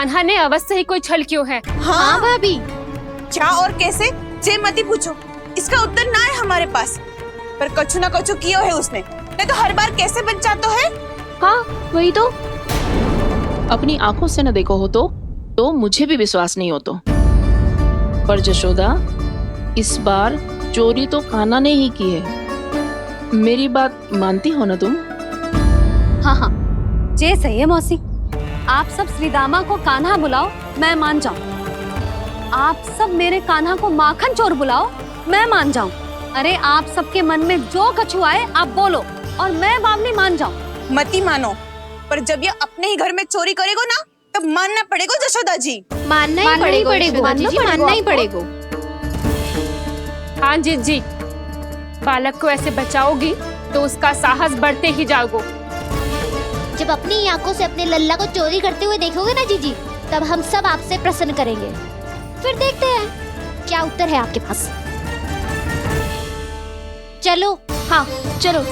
कान्हा ने अवश्य ही कोई छल क्यों है। हाँ भाभी। क्या और कैसे, जे मती पूछो, इसका उत्तर ना है हमारे पास। पर कछु ना कछु कियो है उसने, नहीं तो हर बार कैसे बच जाता है। हाँ वही तो। अपनी आंखों से न देखो हो तो मुझे भी विश्वास नहीं हो तो। पर जशोदा, इस बार चोरी तो कान्हा ने ही की है। मेरी बात मानती हो ना तुम? हाँ हाँ, जे सही है मौसी। आप सब श्रीदामा को कान्हा बुलाओ, मैं मान जाऊं। आप सब मेरे कान्हा को माखन चोर बुलाओ, मैं मान जाऊं। अरे आप सबके मन में जो कछु आए आप बोलो और मैं बावली मान जाऊं। मती मानो, पर जब ये अपने ही घर में चोरी करेगो ना, तब मानना पड़ेगा जशोदा जी। मानना ही पड़ेगा, मानना ही पड़ेगा। हाँ जीत जी, बालक को ऐसे बचाओगी तो उसका साहस बढ़ते ही जाओगे। जब अपनी आंखों से अपने लल्ला को चोरी करते हुए देखोगे ना जीजी, तब हम सब आपसे प्रसन्न करेंगे। फिर देखते हैं क्या उत्तर है आपके पास। चलो। हाँ चलो।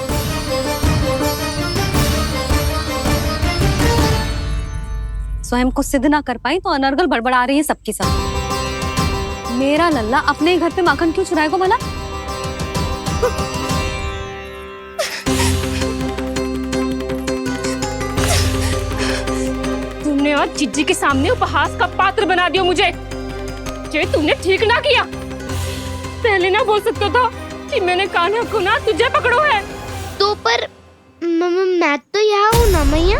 स्वयं को सिद्ध ना कर पाई तो अनर्गल बड़बड़ा रही है सबकी सब। मेरा लल्ला अपने ही घर पे माखन क्यों चुराएगा भला? तुमने आज जीजी के सामने उपहास का पात्र बना दिया मुझे। ये तुमने ठीक ना किया। पहले ना बोल सकता था कि मैंने कान्हा को ना तुझे पकड़ो है। तो पर मैं तो यहाँ हूँ ना मैया।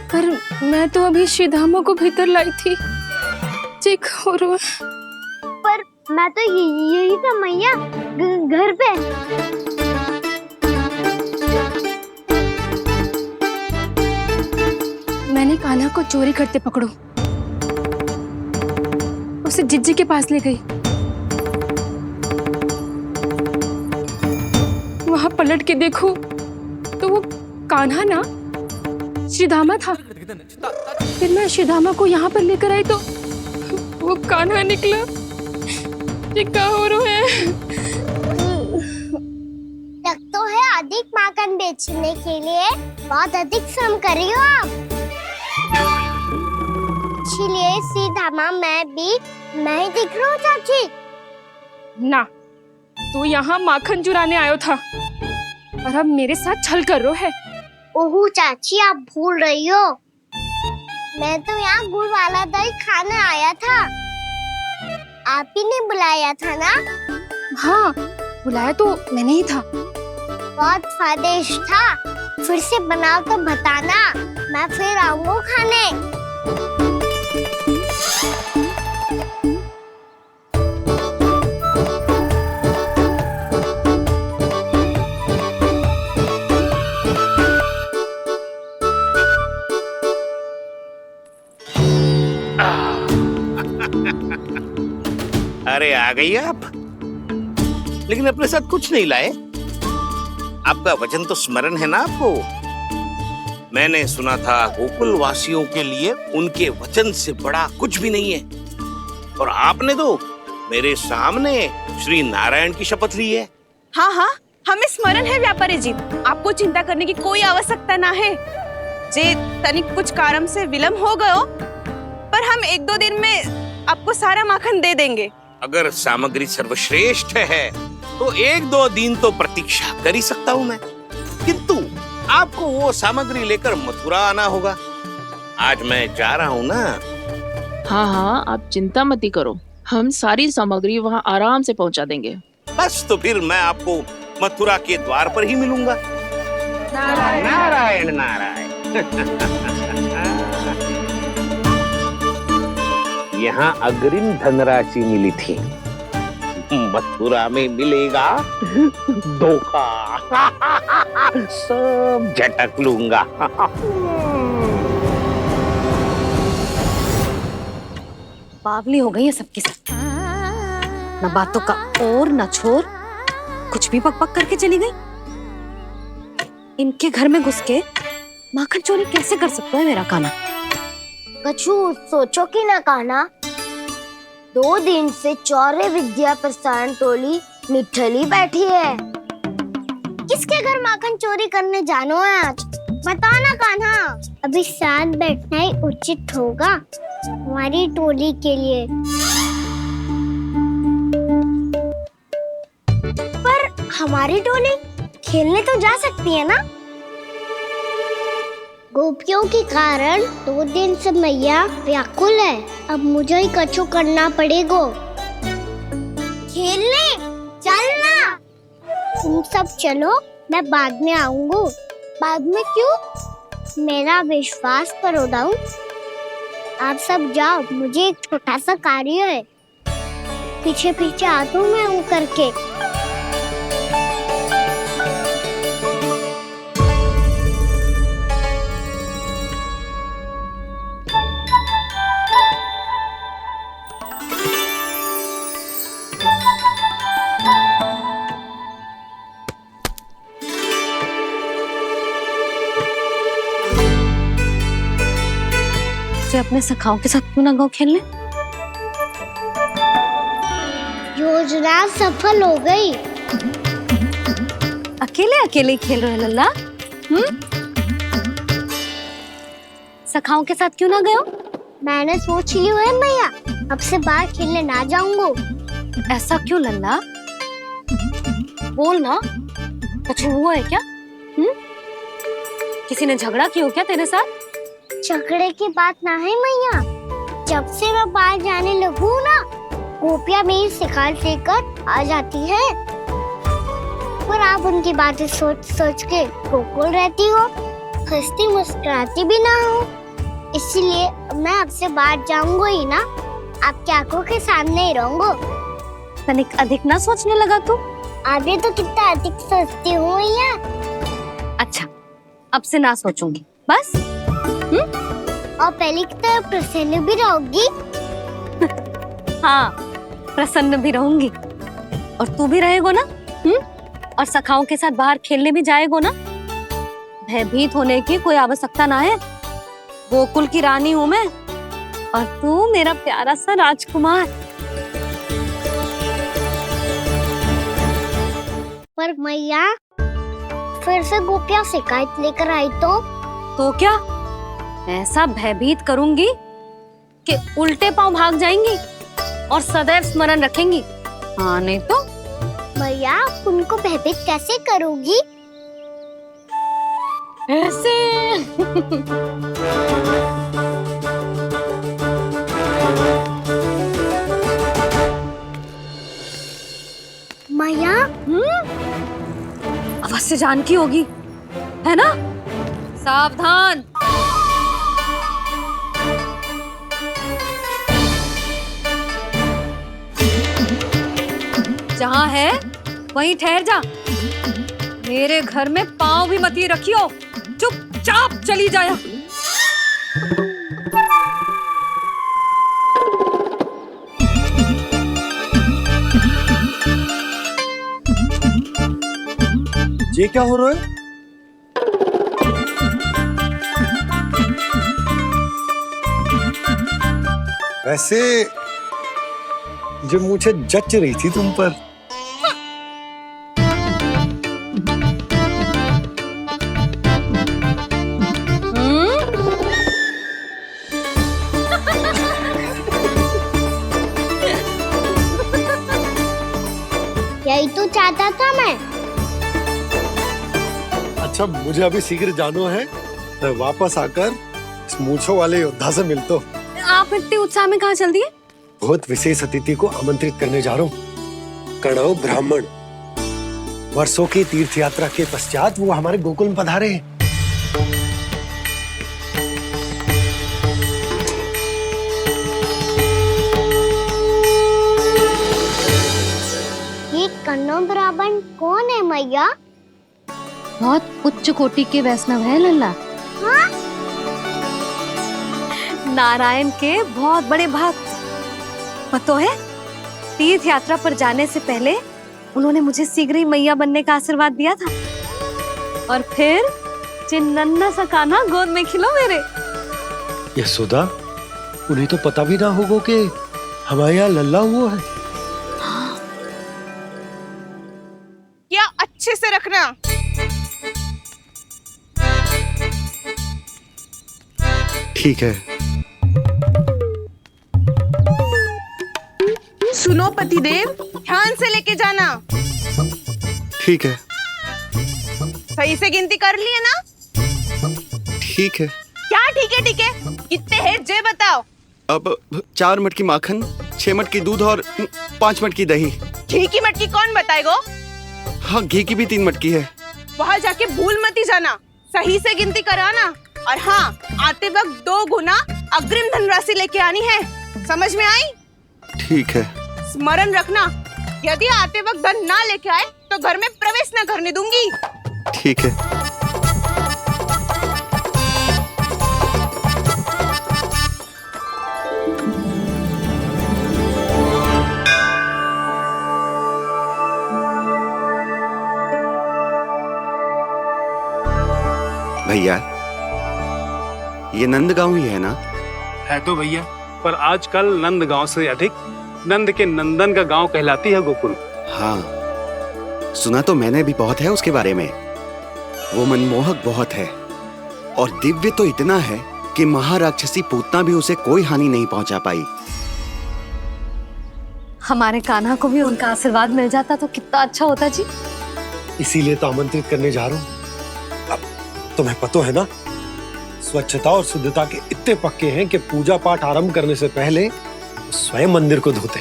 पर मैं तो अभी श्रीधामा को भीतर लाई थी। और पर मैं तो यही था मैया, घर पे। मैंने कान्हा को चोरी करते पकड़ो, उसे जिज्जी के पास ले गई। वहां पलट के देखो तो वो कान्हा ना श्रीधामा था। फिर मैं श्रीधामा को यहाँ पर लेकर आई तो वो कान्हा निकला। ये क्या हो रहा है? लगता है अधिक माखन बेचने के लिए बहुत अधिक श्रम कर रही हो आप। इसलिए सीधामा मैं ही दिख रहा हूँ चाची। ना, तू यहाँ माखन चुराने आयो था और अब मेरे साथ छल कर रहा है। ओह चाची, आप भूल रही हो, मैं तो यहाँ गुड़ वाला दही खाने आया था। आप ही ने बुलाया था ना? हाँ, बुलाया तो मैंने ही था। बहुत स्वादिष्ट था। फिर से बनाओ तो बताना, मैं फिर आऊंगा खाने। अरे आ गई आप, लेकिन अपने साथ कुछ नहीं लाए। आपका वचन तो स्मरण है ना आपको? मैंने सुना था गोकुल वासियों के लिए उनके वचन से बड़ा कुछ भी नहीं है। और आपने तो मेरे सामने श्री नारायण की शपथ ली है। हाँ हाँ, हमें स्मरण है व्यापारी जी। आपको चिंता करने की कोई आवश्यकता ना है। जे तनिक कुछ कारण से विलंब हो गयो, पर हम 1-2 दिन में आपको सारा माखन दे देंगे। अगर सामग्री सर्वश्रेष्ठ है तो 1-2 दिन तो प्रतीक्षा कर ही सकता हूँ मैं, किंतु आपको वो सामग्री लेकर मथुरा आना होगा। आज मैं जा रहा हूँ ना। हाँ हाँ, आप चिंता मत करो, हम सारी सामग्री वहाँ आराम से पहुँचा देंगे। बस तो फिर मैं आपको मथुरा के द्वार पर ही मिलूंगा। नारायण नारायण। यहाँ अग्रिम धनराशि मिली थी, मथुरा में मिलेगा धोखा। सब झटक लूंगा। बावली हो गई है सबकी सब। न बातों का और न छोर, कुछ भी बक बक करके चली गई। इनके घर में घुस के माखन चोरी कैसे कर सकता है मेरा कान्हा? कछु सोचो कि ना कान्हा, 2 दिन से चौरे विद्या प्रसारण टोली निठली बैठी है। किसके घर माखन चोरी करने जानो है आज? बता ना कान्हा। अभी साथ बैठना ही उचित होगा हमारी टोली के लिए। पर हमारी टोली खेलने तो जा सकती है ना? गोपियों के कारण 2 दिन से मैया व्याकुल है। अब मुझे ही कछु करना पड़ेगा। खेलने चलना। तुम सब चलो, मैं बाद में आऊंगा। बाद में क्यों? मेरा विश्वास करो दाऊ। आप सब जाओ, मुझे एक छोटा सा कार्य है। पीछे पीछे आता हूँ मैं हूँ करके। अपने सखाओं के साथ क्यों ना गाँव खेलने? योजना सफल हो गई। अकेले अकेले खेल रहे लल्ला? सखाओं के साथ क्यों ना गए? मैंने सोच लिया है मैया, अब से बाहर खेलने ना जाऊंगा। ऐसा क्यों लल्ला? बोल ना, कुछ हुआ है क्या? किसी ने झगड़ा किया हो क्या तेरे साथ? झगड़े की बात ना है मैया। जब से मैं बाहर जाने लगू ना, गोपियां मेरी शिकार लेकर आ जाती है। पर आप उनकी बातें सोच सोच के गोकुल रहती हो, हंसती मुस्कुराती भी ना हो। इसलिए मैं आपसे बाहर जाऊंगा ही ना, आपकी आंखों के सामने ही रहूंगा। तनिक अधिक ना सोचने लगा तू? आगे तो कितना अधिक सोचती हूँ मैया। अच्छा, अब से ना सोचूंगी बस। और पहले की तरह प्रसन्न भी रहोगी? हाँ, प्रसन्न भी रहूंगी। और तू भी रहेगो ना? और सखाओं के साथ बाहर खेलने भी जाएगो ना? भयभीत होने की कोई आवश्यकता ना है। गोकुल की रानी हूँ मैं, और तू मेरा प्यारा सा राजकुमार। पर मैया, फिर से गोपियां शिकायत लेकर आई तो क्या ऐसा भयभीत करूंगी कि उल्टे पांव भाग जाएंगी और सदैव स्मरण रखेंगी? हाँ नहीं तो? मैया, उनको भयभीत कैसे करोगी? ऐसे। मैया, अवश्य जानकी होगी, है ना? सावधान। जहाँ है वहीं ठहर जा। मेरे घर में पाँव भी मत ही रखियो, चुपचाप चली जाया। ये क्या हो रहा है? वैसे जो मुझे जच रही थी तुम पर। यही तो चाहता था मैं। अच्छा, मुझे अभी शीघ्र जाना है। मैं वापस आकर इस मूंछों वाले योद्धा से मिलता हूँ। आप इतने उत्साह में कहाँ चल दिए? बहुत विशेष अतिथि को आमंत्रित करने जा रहा हूँ। कणव ब्राह्मण। वर्षों की तीर्थ यात्रा के पश्चात वो हमारे गोकुल में पधारे हैं। ये कणव ब्राह्मण कौन है मैया? बहुत उच्च कोटि के वैष्णव है लल्ला। हाँ? नारायण के बहुत बड़े भक्त। पता है, तीर्थ यात्रा पर जाने से पहले उन्होंने मुझे शीघ्र ही मैया बनने का आशीर्वाद दिया था। और फिर चिन्नन्ना सा कान्हा गोद में खिलो मेरे। यशोदा, उन्हें तो पता भी ना होगा कि हमारे यहाँ लल्ला हुआ है। क्या अच्छे से रखना। ठीक है। सुनो पतिदेव, ध्यान से लेके जाना। ठीक है। सही से गिनती कर लिए ना? ठीक है। क्या ठीक है ठीक है? कितने हैं जे बताओ। अब 4 मटकी माखन, 6 मटकी दूध और 5 मटकी दही। घी की मटकी कौन बताएगा? हाँ, घी की भी 3 मटकी है। वहाँ जाके भूल मती जाना, सही से गिनती कराना। और हाँ, आते वक्त 2 गुना अग्रिम धनराशि लेके आनी है। समझ में आई? ठीक है। स्मरण रखना, यदि आते वक्त धन ना लेके आए तो घर में प्रवेश न करने दूंगी। ठीक है। भैया, ये नंदगांव ही है ना? है तो भैया, पर आजकल नंदगांव से अधिक नंद के नंदन का गांव कहलाती है गोकुल। हाँ, सुना तो मैंने भी बहुत है उसके बारे में। वो मनमोहक बहुत है और दिव्य तो इतना है कि महाराक्षसी पूतना भी उसे कोई हानि नहीं पहुंचा पाई। हमारे कान्हा को भी उनका आशीर्वाद मिल जाता तो कितना अच्छा होता जी। इसीलिए तो आमंत्रित करने जा रहा हूँ। अब तुम्हें पता है ना, स्वच्छता और शुद्धता के इतने पक्के हैं कि पूजा पाठ आरंभ करने से पहले स्वयं मंदिर को धोते।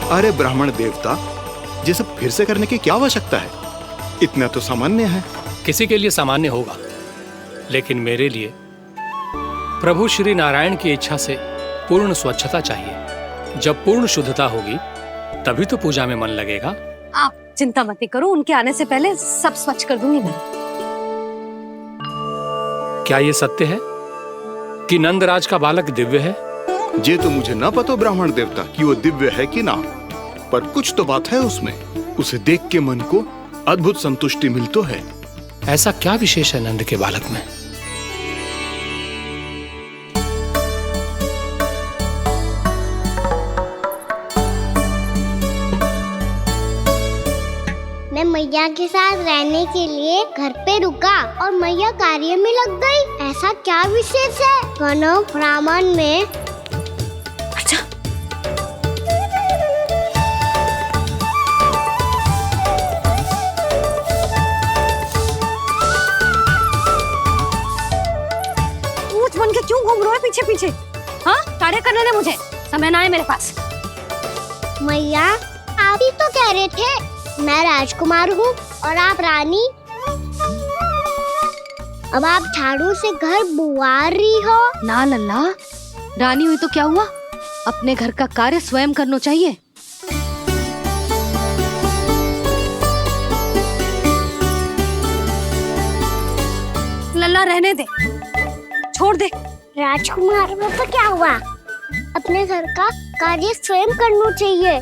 अरे ब्राह्मण देवता, ये सब फिर से करने की क्या आवश्यकता है? इतना तो सामान्य है। किसी के लिए सामान्य होगा, लेकिन मेरे लिए प्रभु श्री नारायण की इच्छा से पूर्ण स्वच्छता चाहिए। जब पूर्ण शुद्धता होगी तभी तो पूजा में मन लगेगा। आप चिंता मत करो, उनके आने से पहले सब स्वच्छ कर दूंगी मैं। क्या ये सत्य है कि नंदराज का बालक दिव्य है? ये तो मुझे ना पता ब्राह्मण देवता कि वो दिव्य है कि ना, पर कुछ तो बात है उसमें। उसे देख के मन को अद्भुत संतुष्टि मिल तो है। ऐसा क्या विशेष है नंद के बालक में? मैं मैया के साथ रहने के लिए घर पे रुका और मैया कार्य में लग गई। ऐसा क्या विशेष है वनो ब्राह्मण में? अच्छा, ऊंच बन के क्यों घूम रहे हो पीछे पीछे? हाँ, कार्य करने दे मुझे, समय ना है मेरे पास। मैया, आप ही तो कह रहे थे मैं राजकुमार हूँ और आप रानी। अब आप झाड़ू से घर बुआर रही हो। ना लल्ला, रानी हुई तो क्या हुआ? अपने घर का कार्य स्वयं करना चाहिए। लल्ला रहने दे, छोड़ दे। राजकुमार में तो क्या हुआ? अपने घर का कार्य स्वयं करना चाहिए।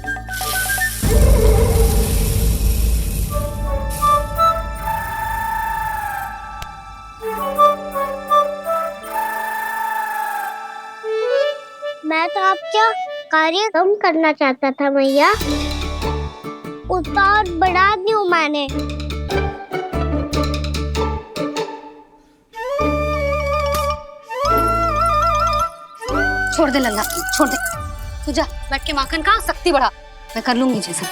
मैं तो आपका कार्य कम करना चाहता था मैया, उतना और बढ़ा दूं मैंने। छोड़ दे लल्ला, छोड़ दे। तू जा बैठ के माखन खा, शक्ति बढ़ा, मैं कर लूंगी जैसा।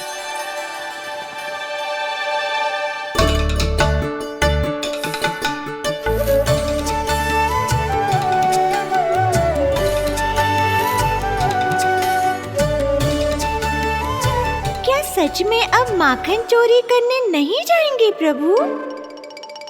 सच में अब माखन चोरी करने नहीं जाएंगे प्रभु?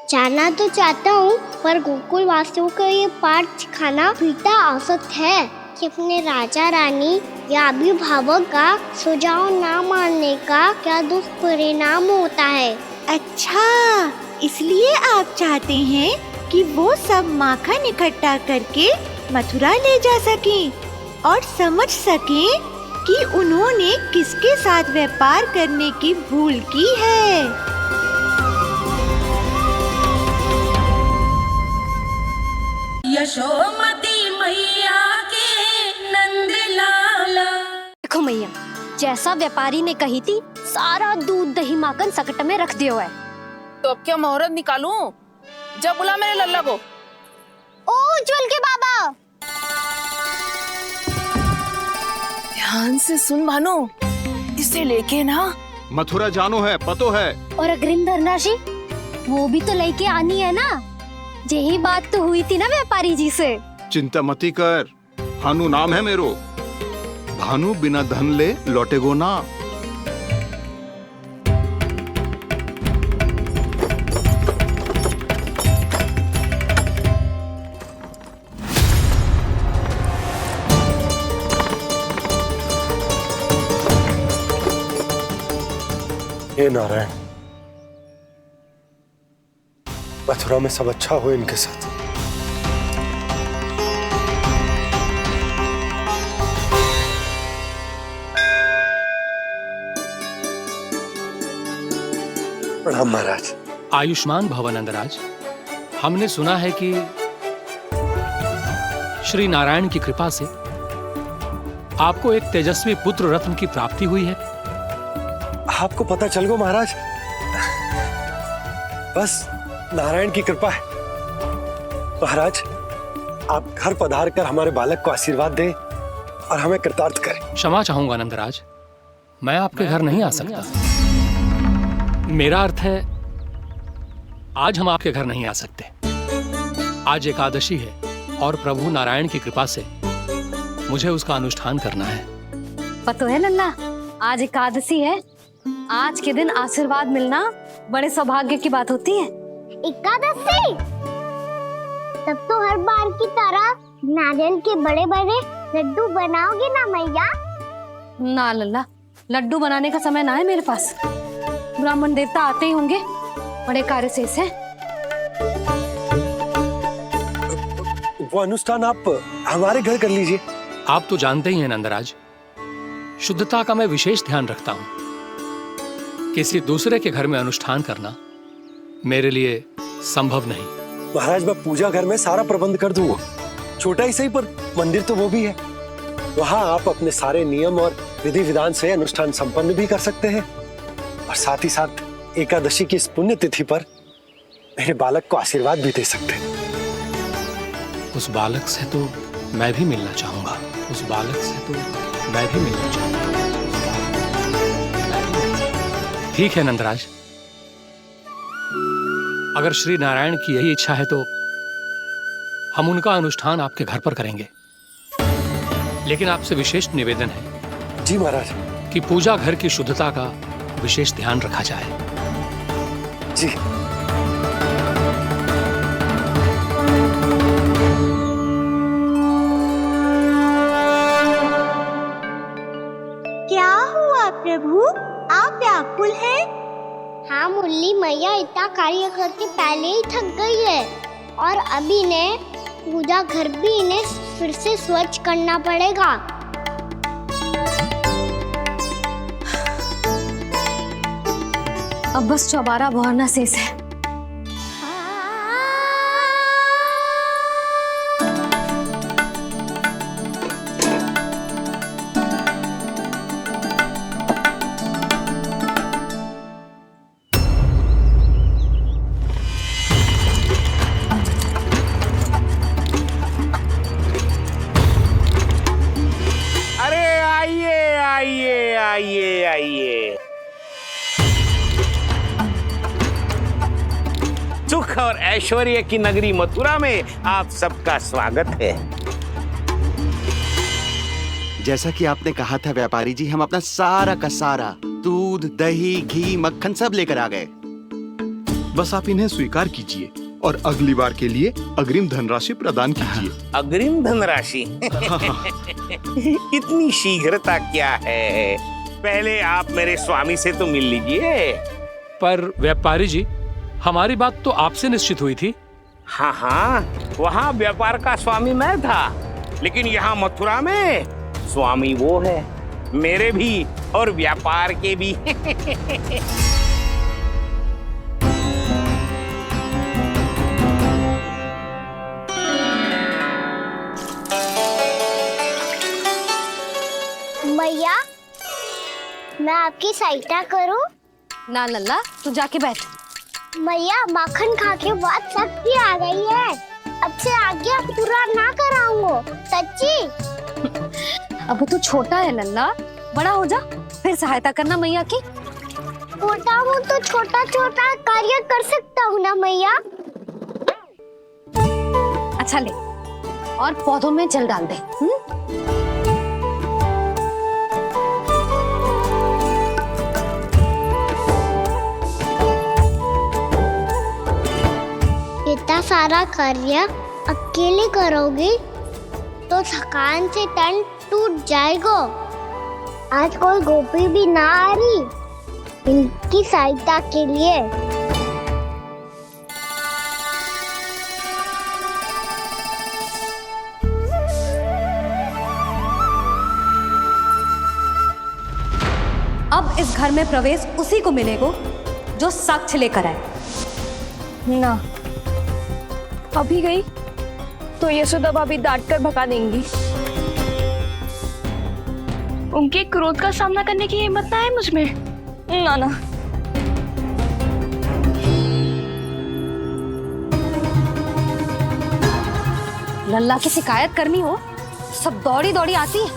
जाना तो चाहता हूँ, पर गोकुल वासियों को ये पाठ सिखाना पिता औसत है कि अपने राजा रानी या अभिभावक का सुझाव ना मानने का क्या दुष्परिणाम होता है। अच्छा, इसलिए आप चाहते हैं कि वो सब माखन इकट्ठा करके मथुरा ले जा सकें और समझ सकें कि उन्होंने किसके साथ व्यापार करने की भूल की है। यशोमती मैया के नंद लाला। देखो मैया, जैसा व्यापारी ने कही थी सारा दूध दही माखन सकट में रख दियो है। तो अब क्या मुहूर्त निकालूं? जब बुला मेरे लल्ला को। ओ उज्जवल के बाबा, ध्यान से सुन भानु, इसे लेके ना मथुरा जानो है, पतो है। और अग्रिम धनराशि वो भी तो लेके आनी है ना। यही बात तो हुई थी ना व्यापारी जी से। चिंता मती कर, भानु नाम है मेरो। भानु बिना धन ले लौटेगो ना। हे नारायण, मथुरा में सब अच्छा हो इनके साथ। प्रणाम महाराज। आयुष्मान भव नंदराज। हमने सुना है कि श्री नारायण की कृपा से आपको एक तेजस्वी पुत्र रत्न की प्राप्ति हुई है। आपको पता चल गो महाराज, बस नारायण की कृपा है। महाराज, आप घर पधार कर हमारे बालक को आशीर्वाद दें और हमें कृतार्थ करें। क्षमा चाहूंगा नंदराज, मैं आपके घर नहीं आ सकता। मेरा अर्थ है, आज हम आपके घर नहीं आ सकते। आज एकादशी है और प्रभु नारायण की कृपा से मुझे उसका अनुष्ठान करना है। पतो है लल्ला, आज एकादशी है। आज के दिन आशीर्वाद मिलना बड़े सौभाग्य की बात होती है। एकादशी, तब तो हर बार की तरह नारियल के बड़े बड़े लड्डू बनाओगे ना मैया? ना लल्ला, लड्डू बनाने का समय ना है मेरे पास। ब्राह्मण देवता आते ही होंगे, बड़े कार्य शेष है। वो अनुष्ठान आप हमारे घर कर लीजिए। आप तो जानते ही हैं नंदराज, शुद्धता का मैं विशेष ध्यान रखता हूं। किसी दूसरे के घर में अनुष्ठान करना मेरे लिए संभव नहीं। महाराज, मैं पूजा घर में सारा प्रबंध कर दूंगा। छोटा ही सही, पर मंदिर तो वो भी है। वहां आप अपने सारे नियम और विधि विधान से अनुष्ठान संपन्न भी कर सकते हैं और साथ ही साथ एकादशी की इस पुण्य तिथि पर मेरे बालक को आशीर्वाद भी दे सकते हैं। उस बालक से तो मैं भी मिलना चाहूंगा। उस बालक से तो मैं भी मिलना चाहूंगा। ठीक है नंदराज, अगर श्री नारायण की यही इच्छा है तो हम उनका अनुष्ठान आपके घर पर करेंगे। लेकिन आपसे विशेष निवेदन है। जी महाराज। कि पूजा घर की शुद्धता का विशेष ध्यान रखा जाए। जी। क्या हुआ प्रभु, आप व्याकुल हैं? हाँ मुरली मैया इतना कार्य करके पहले ही थक गई है और अभी ने पूजा घर भी इन्हें फिर से स्वच्छ करना पड़ेगा। अब बस चौबारा बहाना शेष है। सुख और ऐश्वर्य की नगरी मथुरा में आप सबका स्वागत है। जैसा कि आपने कहा था व्यापारी जी, हम अपना सारा का सारा दूध दही घी मक्खन सब लेकर आ गए। बस आप इन्हें स्वीकार कीजिए और अगली बार के लिए अग्रिम धनराशि प्रदान कीजिए। अग्रिम धनराशि? इतनी शीघ्रता क्या है? पहले आप मेरे स्वामी से तो मिल लीजिए। पर व्यापारी जी, हमारी बात तो आपसे निश्चित हुई थी। हाँ हाँ, वहाँ व्यापार का स्वामी मैं था, लेकिन यहाँ मथुरा में स्वामी वो है मेरे भी और व्यापार के भी। मैया, मैं आपकी सहायता करूं? ना लल्ला, तू जाके बैठ। मैया, माखन खा के बहुत शक्ति आ गई है। अब से आगे पूरा ना कराऊंगा, सच्ची। अब तू छोटा है लल्ला, बड़ा हो जा फिर सहायता करना मैया की। छोटा हूँ तो छोटा छोटा कार्य कर सकता हूँ ना मैया। अच्छा ले, और पौधों में जल डाल दे। इतना सारा कार्य अकेले करोगे तो थकान से तन टूट जाएगा। आज कोई गोपी भी ना आ रही इनकी सहायता के लिए। अब इस घर में प्रवेश उसी को मिलेगा जो साक्ष्य लेकर आए। ना, अभी गई तो यशोदा भाभी डांट कर भगा देंगी। उनके क्रोध का सामना करने की हिम्मत ना है मुझ में। ना ना। लल्ला की शिकायत करनी हो सब दौड़ी दौड़ी आती है।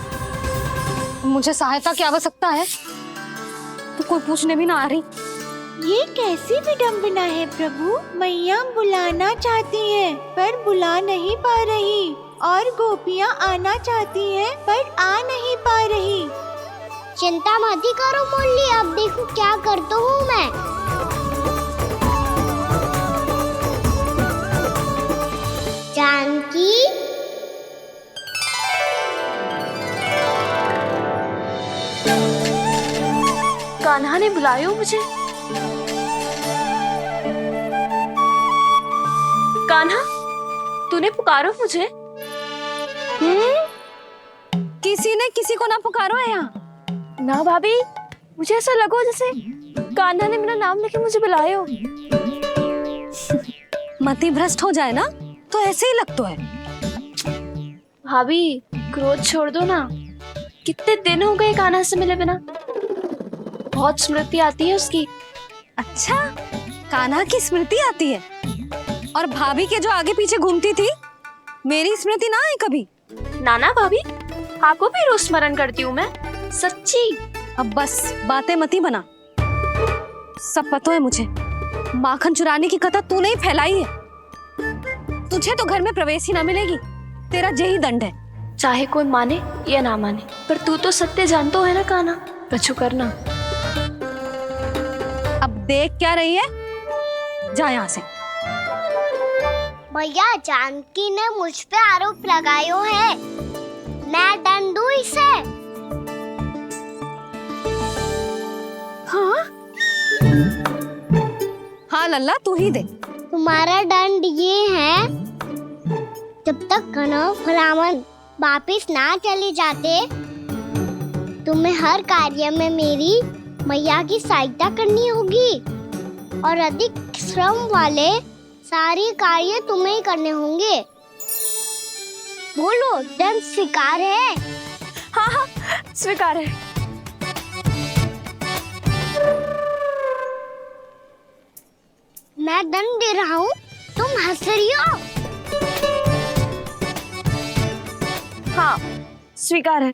मुझे सहायता की आवश्यकता है तो कोई पूछने भी ना आ रही। ये कैसी विडंबना है प्रभु। मैया बुलाना चाहती हैं पर बुला नहीं पा रही, और गोपियाँ आना चाहती हैं पर आ नहीं पा रही। चिंता मत ही करो मुरली, अब देखो क्या करता हूँ मैं। जानकी, कान्हा ने बुलाया मुझे। कान्हा, तूने पुकारो मुझे? किसी ने किसी को ना पुकारो है यहाँ। ना भाभी, मुझे ऐसा लगो जैसे कान्हा ने मेरा नाम लेके मुझे बुलाया हो। मति भ्रष्ट हो जाए ना तो ऐसे ही लगता है। भाभी, क्रोध छोड़ दो ना। कितने दिन हो गए कान्हा से मिले बिना। बहुत स्मृति आती है उसकी। अच्छा, कान्हा की स्मृति आती है? और भाभी के जो आगे पीछे घूमती थी, मेरी स्मृति ना आई कभी? नाना भाभी, आपको भी रोज स्मरण करती हूँ मैं, सच्ची। अब बस बातें मती बना। सब पता है मुझे। माखन चुराने की कथा तूने ही फैलाई है। तुझे तो घर में प्रवेश ही ना मिलेगी। तेरा यही दंड है। चाहे कोई माने या ना माने, पर तू तो सत्य जानतो है ना कान्हा। कछु करना। अब देख क्या रही है, जा यहाँ से। भैया, जानकी ने मुझ पे आरोप लगायो है। मैं दंड दूं इसे? हाँ हाँ लल्ला, तू ही दे। तुम्हारा दंड ये है, जब तक कनव फलावन वापिस ना चले जाते, तुम्हें हर कार्य में मेरी मैया की सहायता करनी होगी, और अधिक श्रम वाले सारे कार्य तुम्हें ही करने होंगे। बोलो, दंड स्वीकार है? हाँ हाँ, स्वीकार है। मैं दंड दे रहा हूँ, तुम हंस रही हो? हाँ, स्वीकार है।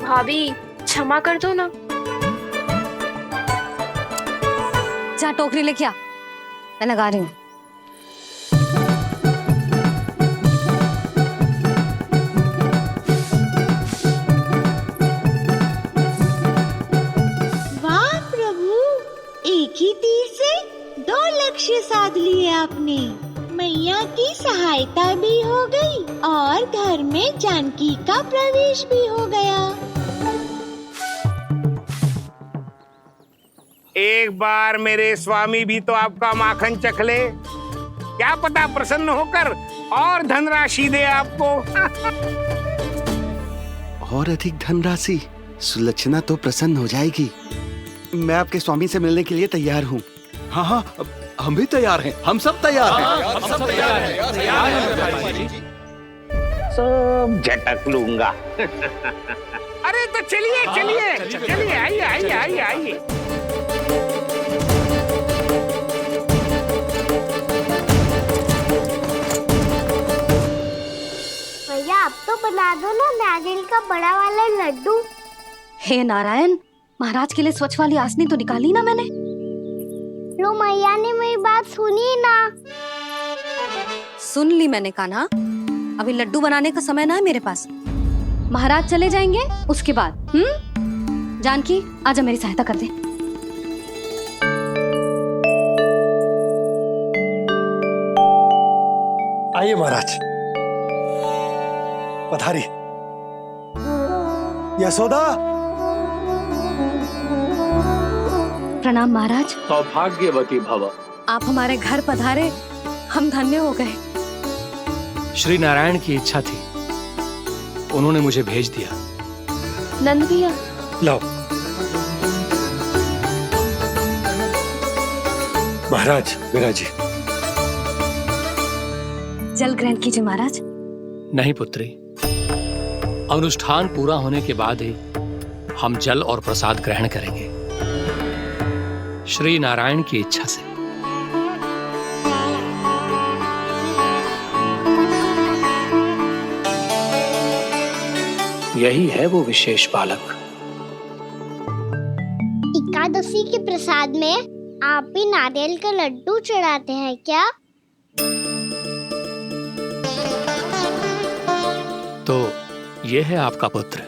भाभी, क्षमा कर दो ना। जा टोकरी लेके आ, मैं लगा रही हूँ। वाह प्रभु, एक ही तीर से 2 लक्ष्य साध लिए आपने। मैया की सहायता भी हो गई और घर में जानकी का प्रवेश भी हो गया। एक बार मेरे स्वामी भी तो आपका माखन चख ले। क्या पता प्रसन्न होकर और धनराशि दे आपको। और अधिक धनराशि? सुलक्षणा तो प्रसन्न हो जाएगी। मैं आपके स्वामी से मिलने के लिए तैयार हूँ। हाँ हाँ, हम भी तैयार हैं, हम सब तैयार हैं। हम सब तैयार हैं। सब झटक लूंगा। अरे तो चलिए चलिए चलिए, आइए आइए आइए आइए। भैया आप तो बना दो ना नारियल का बड़ा वाला लड्डू। हे नारायण, महाराज के लिए स्वच्छ वाली आसनी तो निकाली ना मैंने। लो मैया ने मेरी बात सुनी ना। सुन ली मैंने कान्हा, अभी लड्डू बनाने का समय ना है मेरे पास। महाराज चले जाएंगे उसके बाद। जानकी आजा मेरी सहायता कर दे। आइए महाराज, पधारी। यशोदा। प्रणाम महाराज। सौभाग्यवती भव। आप हमारे घर पधारे, हम धन्य हो गए। श्री नारायण की इच्छा थी, उन्होंने मुझे भेज दिया। नंद भैया लाओ। महाराज विराजी। जल ग्रहण कीजिए महाराज। नहीं पुत्री, अनुष्ठान पूरा होने के बाद ही हम जल और प्रसाद ग्रहण करेंगे, श्री नारायण की इच्छा से। यही है वो विशेष बालक। एकादशी के प्रसाद में आप भी नारियल का लड्डू चढ़ाते हैं क्या? तो ये है आपका पुत्र।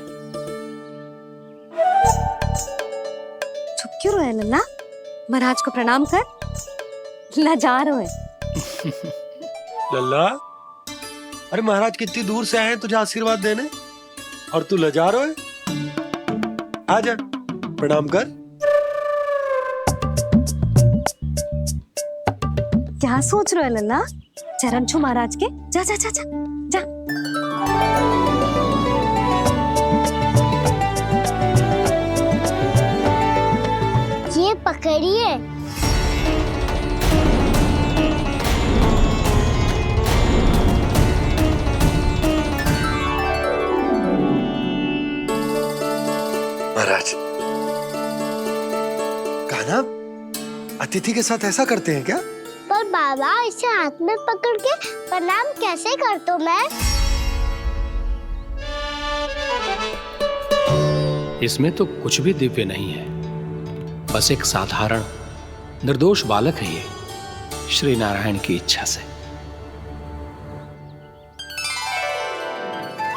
चुप क्यों रहे लल्ला? महाराज को प्रणाम कर। लजा रहे। लल्ला, अरे महाराज कितनी दूर से आए हैं तुझे आशीर्वाद देने, और तू लजा रहा है? आजा प्रणाम कर। क्या सोच रहे हो लल्ला? चरण छू महाराज के। जा जा जा जा जा। ये पकड़िए। महाराज, कान्हा अतिथि के साथ ऐसा करते हैं क्या? पर बाबा इसे हाथ में पकड़ के प्रणाम कैसे करता हूँ मैं? इसमें तो कुछ भी दिव्य नहीं है, बस एक साधारण निर्दोष बालक है ये, श्री नारायण की इच्छा से।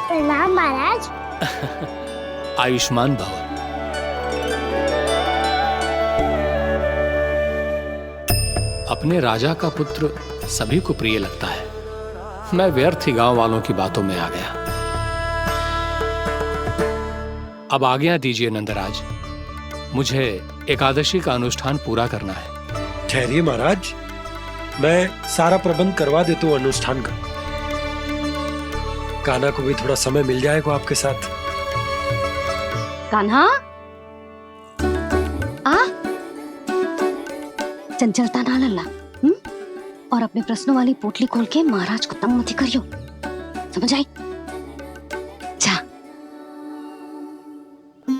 प्रणाम महाराज। आयुष्मान भव। अपने राजा का पुत्र सभी को प्रिय लगता है। मैं व्यर्थ ही गांव वालों की बातों में आ गया। अब आज्ञा दीजिए नंदराज, मुझे एकादशी का अनुष्ठान पूरा करना है। ठहरिए महाराज, मैं सारा प्रबंध करवा देता हूँ अनुष्ठान का। कान्हा को भी थोड़ा समय मिल जाएगा आपके साथ। कान्हा आ, चंचलता ना लल्ला। और अपने प्रश्नों वाली पोटली खोल के महाराज को तंग मत करियो, समझ आई? जा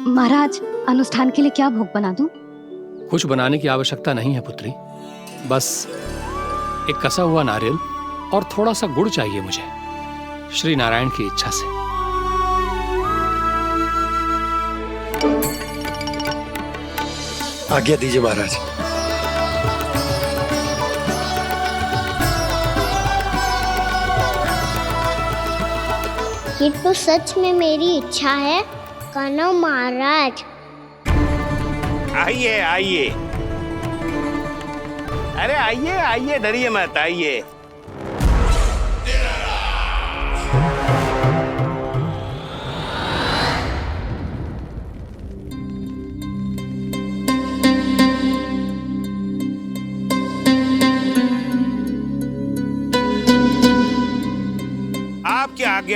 महाराज, अनुष्ठान के लिए क्या भोग बना दूं? कुछ बनाने की आवश्यकता नहीं है पुत्री, बस एक कसा हुआ नारियल और थोड़ा सा गुड़ चाहिए मुझे, श्री नारायण की इच्छा से। आज्ञा दीजिए महाराज। ये तो सच में मेरी इच्छा है कान्हा महाराज। आइए आइए, अरे आइए आइए, डरिए मत, आइए।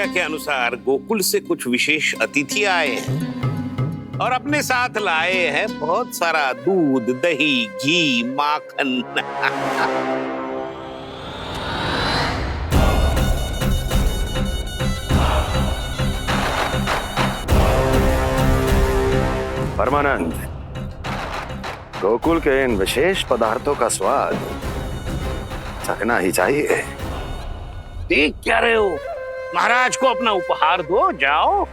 प्रक्रिया के अनुसार गोकुल से कुछ विशेष अतिथि आए हैं और अपने साथ लाए हैं बहुत सारा दूध, दही, घी, माखन। परमानंद, गोकुल के इन विशेष पदार्थों का स्वाद चखना ही चाहिए। देख क्या रहे हो? महाराज को अपना उपहार दो, जाओ।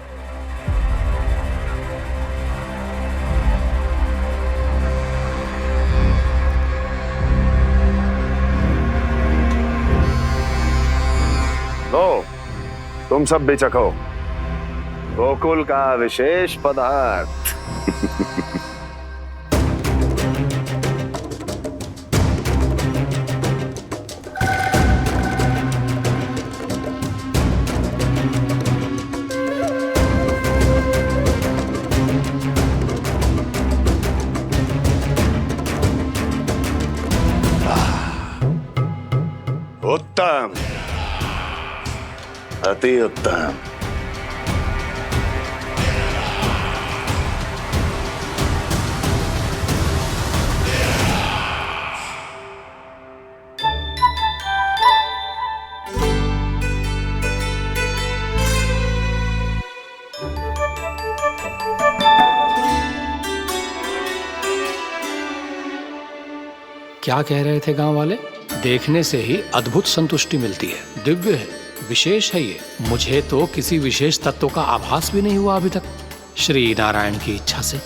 लो, तुम सब भी चखो गोकुल का विशेष पदार्थ। उत्तम, अति उत्तम। क्या कह रहे थे गांव वाले? देखने से ही अद्भुत संतुष्टि मिलती है, दिव्य है, विशेष है ये। मुझे तो किसी विशेष तत्व का आभास भी नहीं हुआ अभी तक, श्री नारायण की इच्छा से।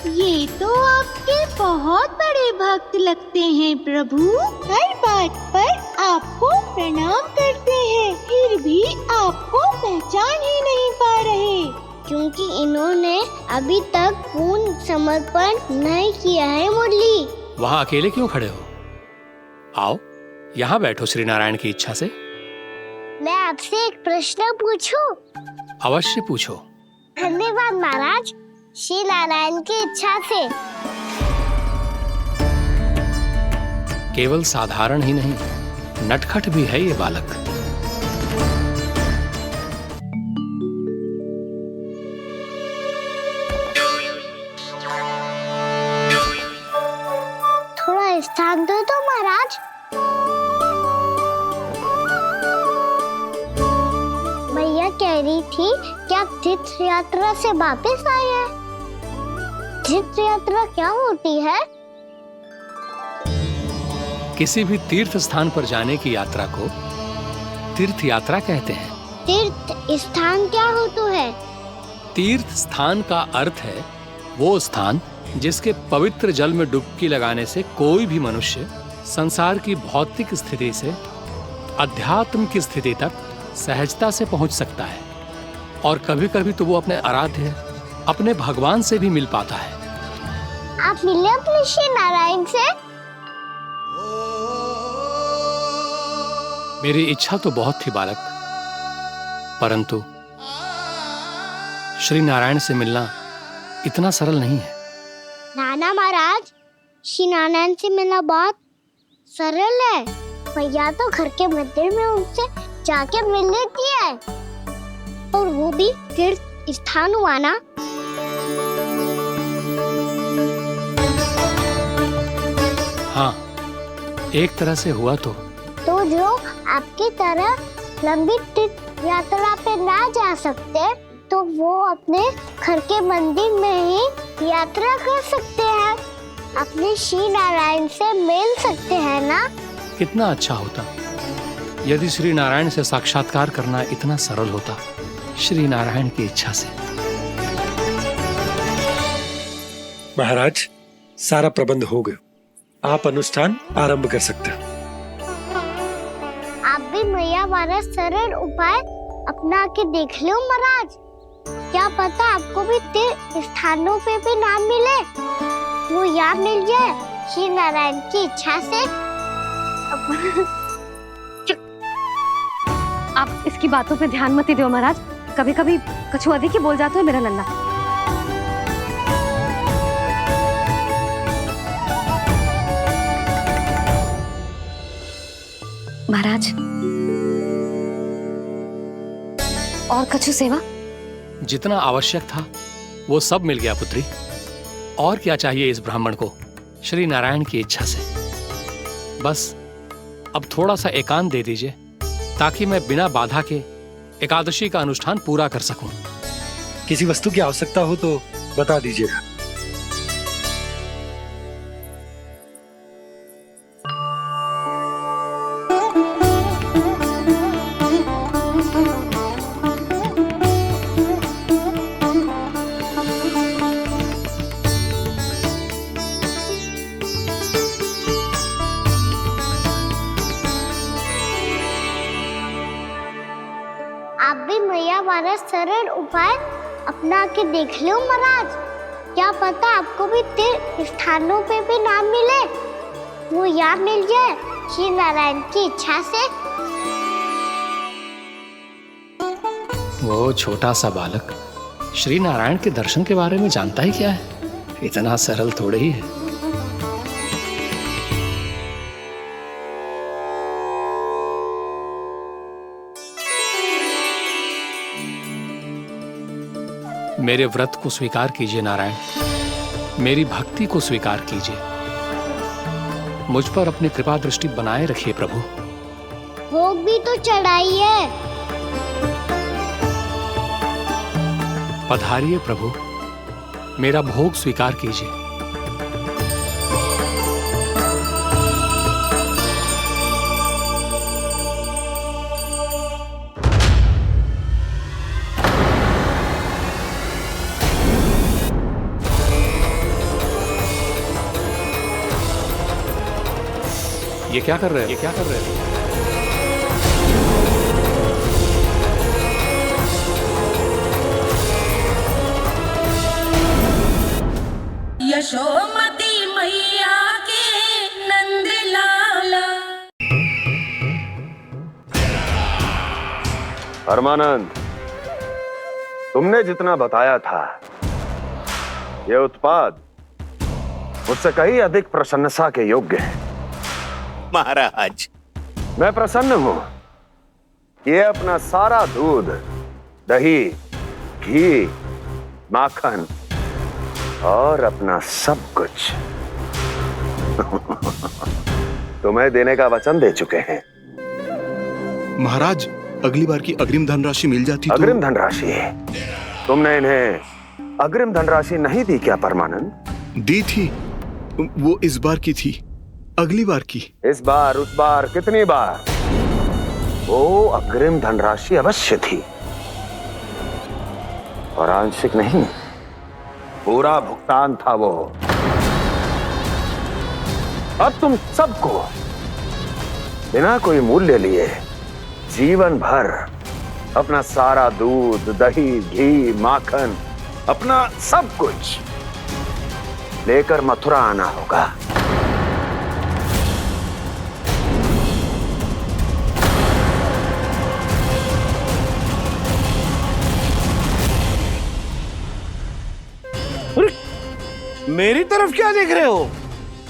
ये तो आपके बहुत बड़े भक्त लगते हैं प्रभु। हर बात पर आपको प्रणाम करते हैं, फिर भी आपको पहचान ही नहीं पा रहे। क्योंकि इन्होंने अभी तक पूर्ण समर्पण नहीं किया है मुरली। वहाँ अकेले क्यों खड़े हो? आओ यहाँ बैठो श्री नारायण की इच्छा से। मैं आपसे एक प्रश्न पूछूं? अवश्य पूछो। धन्यवाद महाराज, श्री नारायण की इच्छा से। केवल साधारण ही नहीं, नटखट भी है ये बालक। थोड़ा स्थान दो तो महाराज। भैया कह रही थी कि आप तीर्थ यात्रा से वापस आए हैं। तीर्थ यात्रा क्या होती है? किसी भी तीर्थ स्थान पर जाने की यात्रा को तीर्थ यात्रा कहते हैं। तीर्थ स्थान क्या होता है? तीर्थ स्थान का अर्थ है वो स्थान जिसके पवित्र जल में डुबकी लगाने से कोई भी मनुष्य संसार की भौतिक स्थिति से अध्यात्म की स्थिति तक सहजता से पहुंच सकता है, और कभी कभी तो वो अपने आराध्य, अपने भगवान से भी मिल पाता है। आप मिले अपने श्री नारायण से? मेरी इच्छा तो बहुत थी बालक, परंतु श्री नारायण से मिलना इतना सरल नहीं है। नाना महाराज, श्री नारायण से मिलना बहुत सरल है। भैया तो घर के मंदिर में उनसे जाके मिल लेती है, और वो भी तीर्थ स्थान हुआ ना। हाँ, एक तरह से हुआ तो जो आपकी तरह लंबी तीर्थ यात्रा पे ना जा सकते, तो वो अपने घर के मंदिर में ही यात्रा कर सकते हैं, अपने श्री नारायण से मिल सकते हैं ना। कितना अच्छा होता यदि श्री नारायण से साक्षात्कार करना इतना सरल होता, श्री नारायण की इच्छा से। महाराज, सारा प्रबंध हो गया, आप अनुष्ठान आरंभ कर सकते हैं। आप भी मैया वाला सरल उपाय अपना के देख लो महाराज। क्या पता आपको भी तीर्थ स्थानों पे भी नाम मिले, वो याद मिल जाए श्री नारायण की इच्छा से। आप इसकी बातों पे ध्यान मत दो महाराज, कभी कभी कछु अधिक ही बोल जाते हो मेरा लल्ला। महाराज, और कछु सेवा? जितना आवश्यक था वो सब मिल गया पुत्री। और क्या चाहिए इस ब्राह्मण को श्री नारायण की इच्छा से? बस अब थोड़ा सा एकांत दे दीजिए ताकि मैं बिना बाधा के एकादशी का अनुष्ठान पूरा कर सकूं। किसी वस्तु की आवश्यकता हो तो बता दीजिएगा। आप भी मैया वाला सरल उपाय अपना के देख लो महाराज। क्या पता आपको भी तीर्थ स्थानों पे भी नाम मिले, वो यहाँ मिल जाए श्री नारायण की इच्छा से। वो छोटा सा बालक श्री नारायण के दर्शन के बारे में जानता ही क्या है? इतना सरल थोड़े ही है। मेरे व्रत को स्वीकार कीजिए नारायण, मेरी भक्ति को स्वीकार कीजिए। मुझ पर अपनी कृपा दृष्टि बनाए रखिए प्रभु। भोग भी तो चढ़ाइए। पधारिए प्रभु, मेरा भोग स्वीकार कीजिए। ये क्या कर रहे हैं? ये क्या कर रहे हैं? यशोमती मैया के नंद लाला। परमानंद, तुमने जितना बताया था ये उत्पाद मुझसे कहीं अधिक प्रशंसा के योग्य है। महाराज, मैं प्रसन्न हूं। ये अपना सारा दूध, दही, घी, माखन और अपना सब कुछ तुम्हें देने का वचन दे चुके हैं। महाराज, अगली बार की अग्रिम धनराशि मिल जाती तो। अग्रिम धनराशि? तुमने इन्हें अग्रिम धनराशि नहीं दी क्या परमानंद? दी थी, वो इस बार की थी, अगली बार की। इस बार, उस बार, कितनी बार? वो अग्रिम धनराशि अवश्य थी और आंशिक नहीं, पूरा भुगतान था वो। अब तुम सबको बिना कोई मूल्य लिए जीवन भर अपना सारा दूध, दही, घी, माखन, अपना सब कुछ लेकर मथुरा आना होगा। मेरी तरफ क्या देख रहे हो?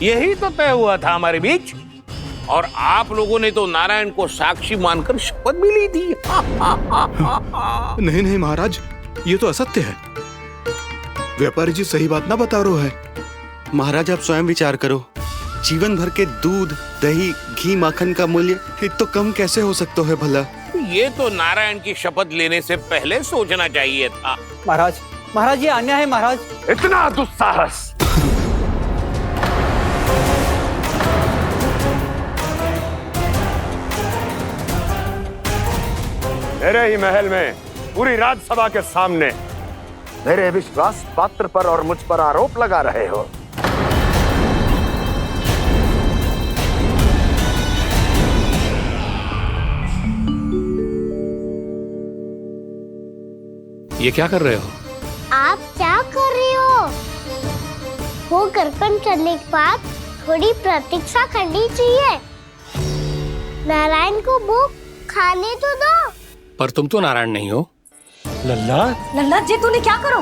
यही तो तय हुआ था हमारे बीच, और आप लोगों ने तो नारायण को साक्षी मानकर शपथ भी ली थी। नहीं नहीं महाराज, ये तो असत्य है। व्यापारी जी सही बात ना बता रहे हैं। महाराज, आप स्वयं विचार करो। जीवन भर के दूध, दही, घी, माखन का मूल्य तो कम कैसे हो सकता है भला? ये तो नारायण की शपथ लेने से पहले सोचना चाहिए था। महाराज, महाराज ये अन्याय है महाराज। इतना दुस्साहस! मेरे ही महल में पूरी राज्यसभा के सामने मेरे विश्वास पात्र पर और मुझ पर आरोप लगा रहे हो। ये क्या कर रहे हो? आप क्या कर रहे हो? वो कर्पण करने के बाद थोड़ी प्रतीक्षा करनी चाहिए। नारायण को भोग खाने तो दो। पर तुम तो नारायण नहीं हो। लल्ला, लल्ला जी तूने क्या करो?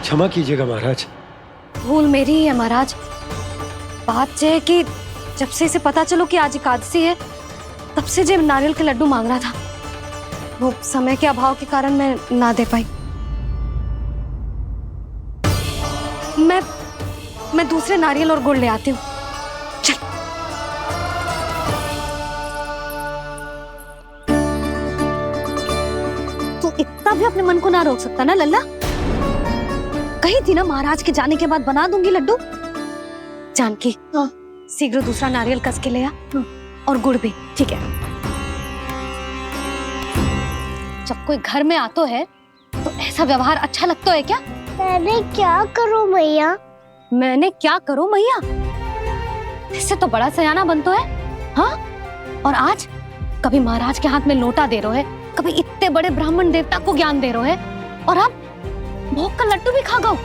क्षमा कीजिएगा महाराज। भूल मेरी ही है महाराज। बात यह है कि जब से इसे पता चलो कि आज एकादशी है, तब से जो नारियल के लड्डू मांग रहा था, वो समय के अभाव के कारण मैं ना दे पाई। मैं दूसरे नारियल और गुड़ ले आती हूँ। चल। तू इतना भी अपने मन को ना रोक सकता ना लल्ला? कही थी ना महाराज के जाने के बाद बना दूंगी लड्डू। जानकी, शीघ्र दूसरा नारियल कस के ले आ, और गुड़ भी। ठीक है। जब कोई घर में आतो है तो ऐसा व्यवहार अच्छा लगता है क्या? मैंने क्या करूं मैया? मैंने क्या करूं मैया? इससे तो बड़ा सयाना बनतो है। हाँ, और आज कभी महाराज के हाथ में लोटा दे रहे है, कभी इतने बड़े ब्राह्मण देवता को ज्ञान दे रहे है, और अब भोग का लड्डू भी खा गो।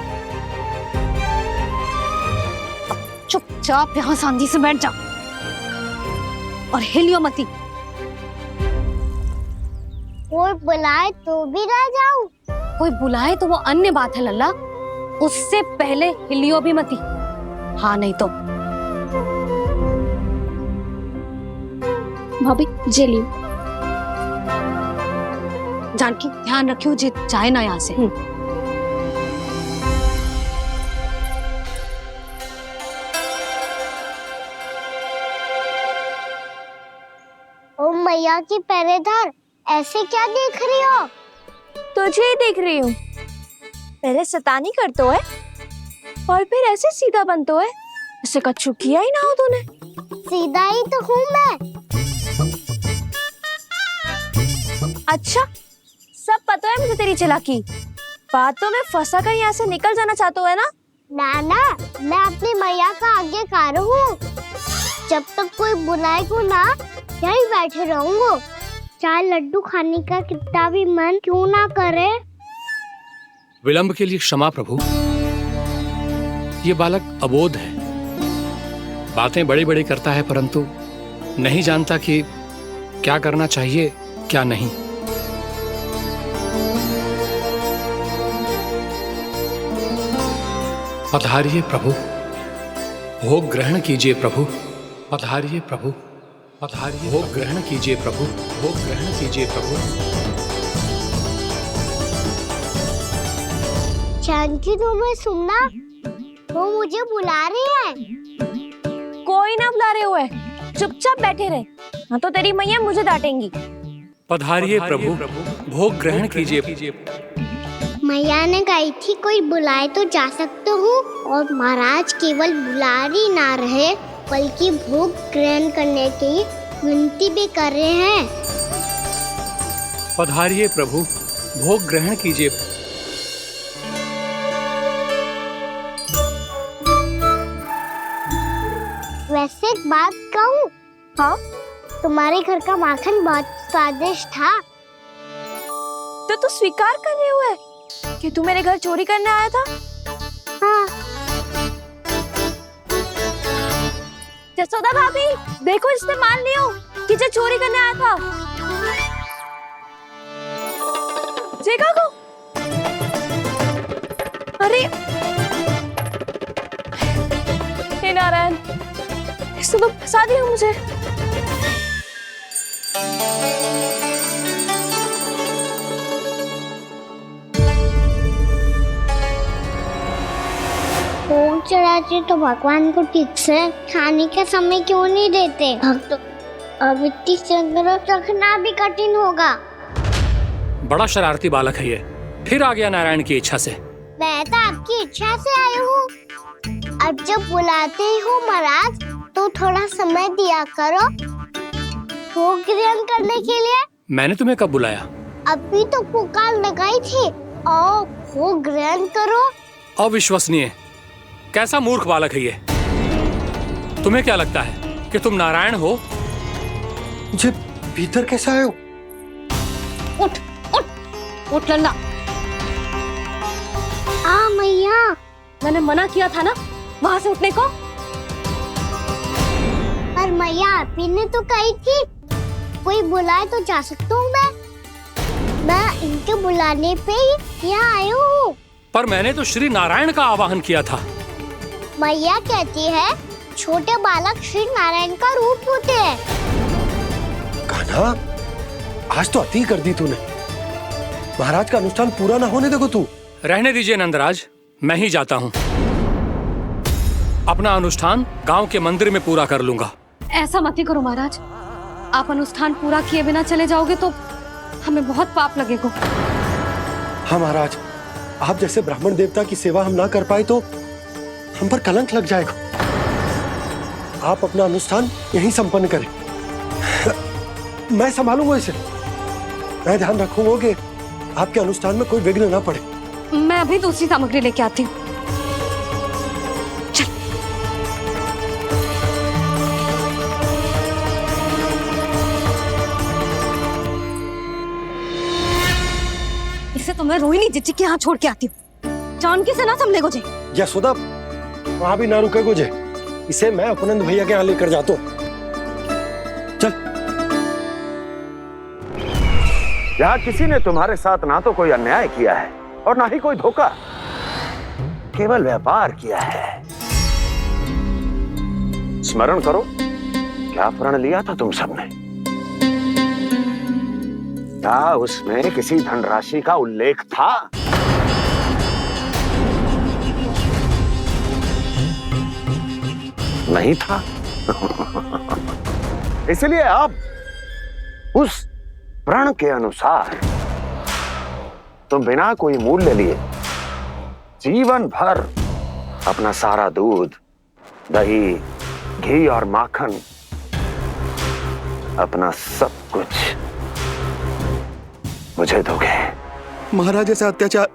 चुपचाप यहाँ सांझी से बैठ जा और हिलियो मती। कोई बुलाए तो भी ना जाऊं? कोई बुलाए तो वो अन्य बात है लल्ला, उससे पहले हिलियो भी मती। हाँ नहीं तो। भाभी जे लियो। जानकी ध्यान रखियो जे जाए ना यहाँ से। ओ मैया की पहरेदार, ऐसे क्या देख रही हो? तुझे ही देख रही हूँ। पहले शैतानी करतो है और फिर ऐसे सीधा बनतो है, ऐसे कछु किया ही ना हो तूने। सीधा ही तो हूँ मैं। अच्छा, सब पता है मुझे तेरी चालाकी। बातों में फंसा कर यहाँ से निकल जाना चाहते हो है ना? नाना, मैं अपनी मैया का आज्ञाकार हूँ। जब तक कोई बुलाएगा ना, यहीं बैठे रहूंगा, चाहे लड्डू खाने का कितना भी मन क्यों ना करे। विलंब के लिए क्षमा प्रभु। ये बालक अबोध है, बातें बड़ी बड़ी करता है, परंतु नहीं जानता कि क्या करना चाहिए क्या नहीं। पधारिए प्रभु, भोग ग्रहण कीजिए प्रभु। पधारिए प्रभु, पधारिए। भोग ग्रहण कीजिए प्रभु, भोग ग्रहण कीजिए प्रभु। जानकी, तुम्हें सुनना, वो मुझे बुला रही है। कोई ना बुला रहे हुए, चुपचाप बैठे रहे, हाँ तो तेरी मैया मुझे डांटेंगी। पधारिए प्रभु, भोग ग्रहण कीजिए। मैया ने कही थी कोई बुलाए तो जा सकते हूँ, और महाराज केवल बुला ही ना रहे बल्कि भोग ग्रहण करने की विनती भी कर रहे हैं। पधारिए प्रभु, भोग ग्रहण कीजिए। वैसे एक बात कहूँ? हाँ? तुम्हारे घर का माखन बहुत स्वादिष्ट था। तो तू स्वीकार कर रहे हुए कि तू मेरे घर चोरी करने आया था? हाँ। जसोदा भाभी, देखो इसने मान लियो कि जो चोरी करने आया था। देखा को? अरे हे नारायण, इसने तो फंसा दिया मुझे। भोग चढ़ाते तो भगवान को ठीक से खाने का समय क्यों नहीं देते? भक्त अब इतनी संग्रह रखना भी कठिन होगा। बड़ा शरारती बालक है ये, फिर आ गया नारायण की इच्छा से। मैं तो आपकी इच्छा से आई हूँ। अब जब बुलाते ही हो महाराज, तो थोड़ा समय दिया करो भोग ग्रहण करने के लिए। मैंने तुम्हें कब बुलाया? अभी तो पुकार लगाई थी, आओ भोग ग्रहण करो। अविश्वसनीय, कैसा मूर्ख बालक है ये। तुम्हें क्या लगता है कि तुम नारायण हो? जी, भीतर कैसे आए हो? उठ उठ उठ लल्ला। मैया, मैंने मना किया था ना वहां से उठने को। पर मैया, आपी ने तो कही थी कोई बुलाए तो जा सकता हूँ मैं इनके बुलाने पे ही यहाँ आई हूँ। पर मैंने तो श्री नारायण का आवाहन किया था। मैया कहती है छोटे बालक श्री नारायण का रूप होते हैं। नेहा, आज तो अति कर दी तूने। महाराज का अनुष्ठान पूरा ना होने देखो तू। रहने दीजिए नंदराज, मैं ही जाता हूँ। अपना अनुष्ठान गांव के मंदिर में पूरा कर लूंगा। ऐसा मत ही करो महाराज, आप अनुष्ठान पूरा किए बिना चले जाओगे तो हमें बहुत पाप लगेगा। हाँ महाराज, आप जैसे ब्राह्मण देवता की सेवा हम ना कर पाए तो हम पर कलंक लग जाएगा। आप अपना अनुष्ठान यहीं संपन्न करें, मैं संभालूंगा इसे। मैं ध्यान रखूंगा कि आपके अनुष्ठान में कोई विघ्न ना पड़े। मैं अभी दूसरी सामग्री लेके आती हूँ। इसे तो मैं रोहिणी जीजी के यहाँ छोड़ के आती हूँ। जानकी से ना समझे गुजे। यशोदा, वहां भी ना रुके गुजे। इसे मैं अपनंद भैया के यहाँ लेकर जाता हूँ। चल। यहाँ किसी ने तुम्हारे साथ ना तो कोई अन्याय किया है और ना ही कोई धोखा, केवल व्यापार किया है। स्मरण करो, क्या प्रण लिया था तुम सबने? क्या उसमें किसी धनराशि का उल्लेख था? नहीं था। इसलिए आप उस प्रण के अनुसार तुम बिना कोई मूल्य लिए जीवन भर अपना सारा दूध, दही, घी और माखन, अपना सब कुछ मुझे दोगे। महाराज ऐसा अत्याचार।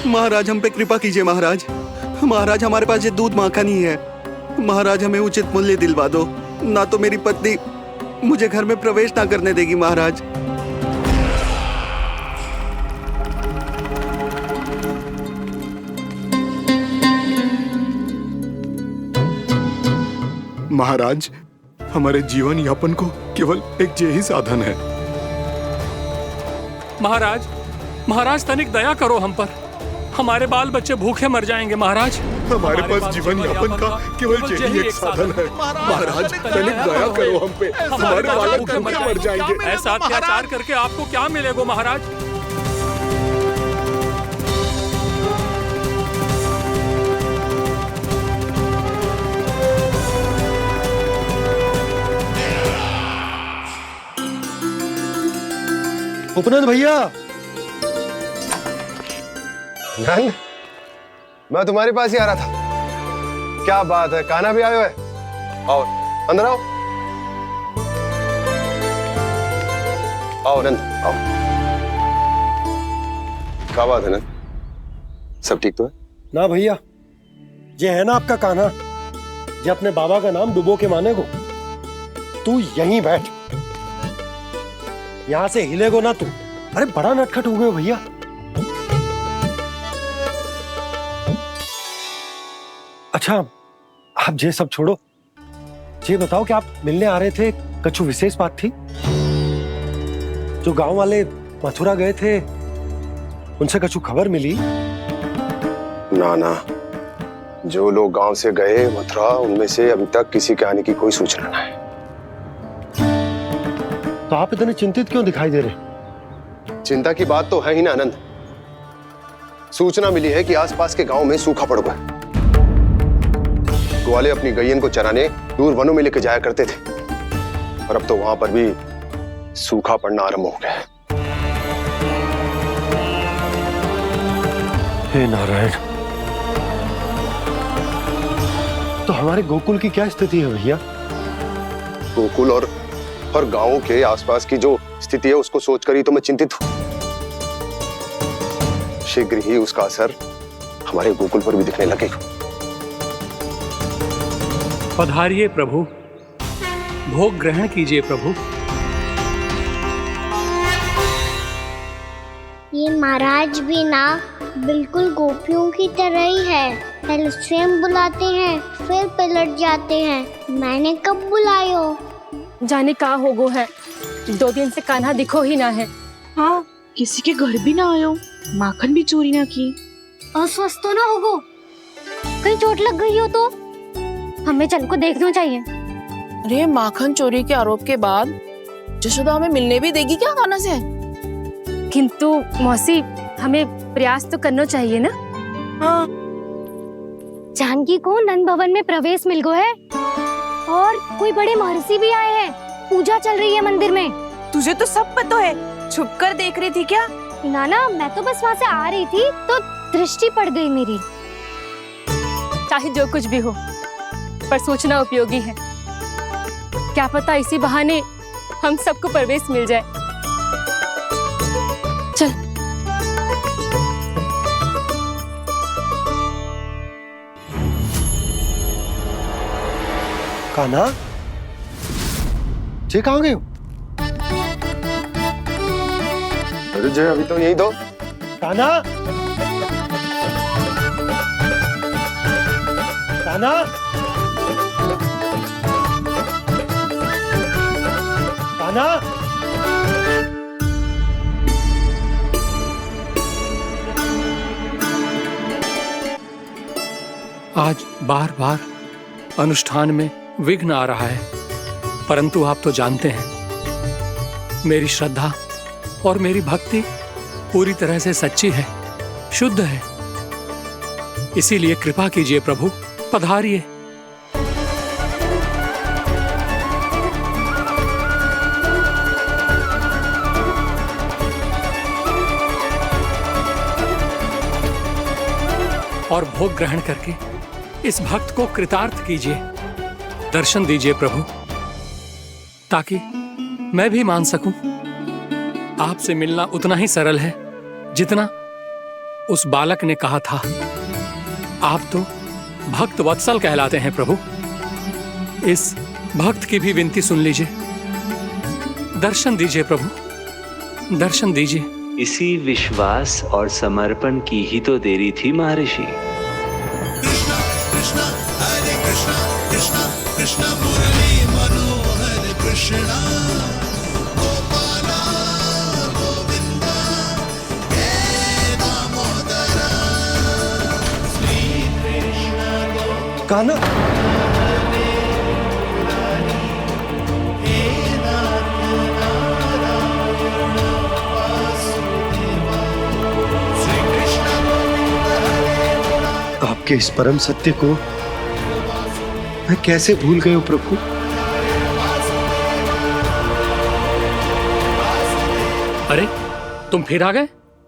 महाराज हम पे कृपा कीजिए महाराज। महाराज हमारे पास ये दूध माखन ही है। महाराज हमें उचित मूल्य दिलवा दो, ना तो मेरी पत्नी मुझे घर में प्रवेश ना करने देगी महाराज। महाराज हमारे जीवन यापन को केवल एक यही साधन है। महाराज, महाराज तनिक दया करो हम पर। हमारे बाल बच्चे भूखे मर जाएंगे महाराज। हमारे पास जीवन यापन का केवल यही एक साधन है। महाराज तनिक दया करो हम पे, हमारे बालक भूखे मर जाएंगे। ऐसा अत्याचार करके आपको क्या मिलेगा महाराज? उपनंद भैया। नंद, मैं तुम्हारे पास ही आ रहा था। क्या बात है, कान्हा भी आयो है? आओ अंदर आओ। आओ नंद आओ। क्या बात है नंद, सब ठीक तो है? ना भैया, ये है ना आपका कान्हा, ये अपने बाबा का नाम डुबो के माने को। तू यहीं बैठ, यहां से हिलेगो ना तू। अरे बड़ा नटखट हो गए भैया। अच्छा, आप ये सब छोड़ो, ये बताओ कि आप मिलने आ रहे थे, कछु विशेष बात थी? जो गांव वाले मथुरा गए थे, उनसे कछु खबर मिली? ना ना, जो लोग गांव से गए मथुरा, उनमें से अभी तक किसी के आने की कोई सूचना नहीं है। तो आप इतने चिंतित क्यों दिखाई दे रहे? चिंता की बात तो है ही ना आनंद। सूचना मिली है कि आसपास के गांव में सूखा पड़ गया। ग्वाले अपनी गैयन को चराने दूर वनों में लेके जाया करते थे, और अब तो वहां पर भी सूखा पड़ना आरंभ हो गया है। हे नारायण, तो हमारे गोकुल की क्या स्थिति है भैया? गोकुल और गांवों के आसपास की जो स्थिति है उसको सोचकर ही तो मैं चिंतित हूं। शीघ्र ही उसका असर हमारे गोकुल पर भी दिखने लगेगा। पधारिए प्रभु, भोग ग्रहण कीजिए प्रभु। ये महाराज भी ना बिल्कुल गोपियों की तरह ही है। पहले स्वयं बुलाते हैं, फिर पलट जाते हैं। मैंने कब बुलायो? जाने का होगो है, 2 दिन से कान्हा दिखो ही ना है। हाँ, किसी के घर भी ना आयो, माखन भी चोरी ना की। अस्वस्थ तो ना होगो? कहीं चोट लग गई हो तो? हमें चल को देखना चाहिए। अरे माखन चोरी के आरोप के बाद जशोदा हमें मिलने भी देगी क्या कान्हा से? किंतु मौसी हमें प्रयास तो करना चाहिए ना। हाँ। जानकी को नंद भवन में प्रवेश मिल गया है और कोई बड़े महर्षि भी आए हैं। पूजा चल रही है मंदिर में। तुझे तो सब पता है, छुप कर देख रही थी क्या? ना मैं तो बस वहाँ से आ रही थी तो दृष्टि पड़ गई मेरी। चाहे जो कुछ भी हो, पर सोचना उपयोगी है। क्या पता इसी बहाने हम सबको प्रवेश मिल जाए। चल। कान्हा, जे कहाँ गए हो? अरे जय, अभी तो यही दो। कान्हा, कान्हा, कान्हा। आज बार बार अनुष्ठान में विघ्न आ रहा है, परंतु आप तो जानते हैं मेरी श्रद्धा और मेरी भक्ति पूरी तरह से सच्ची है, शुद्ध है। इसीलिए कृपा कीजिए प्रभु, पधारिए। और भोग ग्रहण करके इस भक्त को कृतार्थ कीजिए। दर्शन दीजिए प्रभु, ताकि मैं भी मान सकूं। आपसे मिलना उतना ही सरल है जितना उस बालक ने कहा था। आप तो भक्त वत्सल कहलाते हैं प्रभु। इस भक्त की भी विनती सुन लीजिए। दर्शन दीजिए प्रभु, दर्शन दीजिए। इसी विश्वास और समर्पण की ही तो देरी थी महर्षि। कृष्णा कृष्णा हरे कृष्णा, कृष्णा कृष्णा मुरली मनोहर कृष्णा, गोपाला गोविंदा हे दामोदरा, श्री कृष्ण कान्हा, आपके इस परम सत्य को मैं कैसे भूल गया प्रभु। अरे तुम फिर आ गए?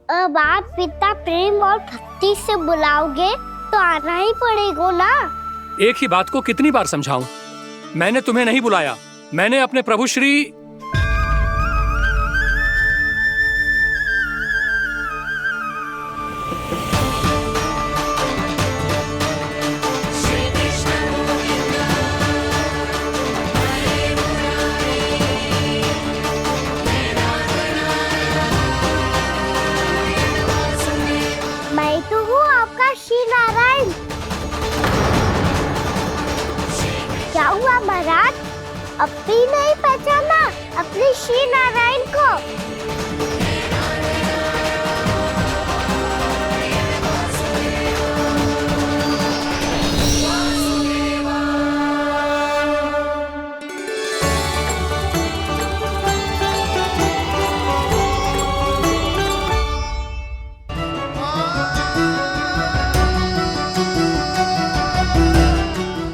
अब आप पिता प्रेम और भक्ति से बुलाओगे तो आना ही पड़ेगा ना। एक ही बात को कितनी बार समझाऊं? मैंने तुम्हें नहीं बुलाया, मैंने अपने प्रभु श्री मैं तो हूँ आपका श्री नारायण। क्या हुआ महाराज, अब भी नहीं पहचाना अपने श्री नारायण को?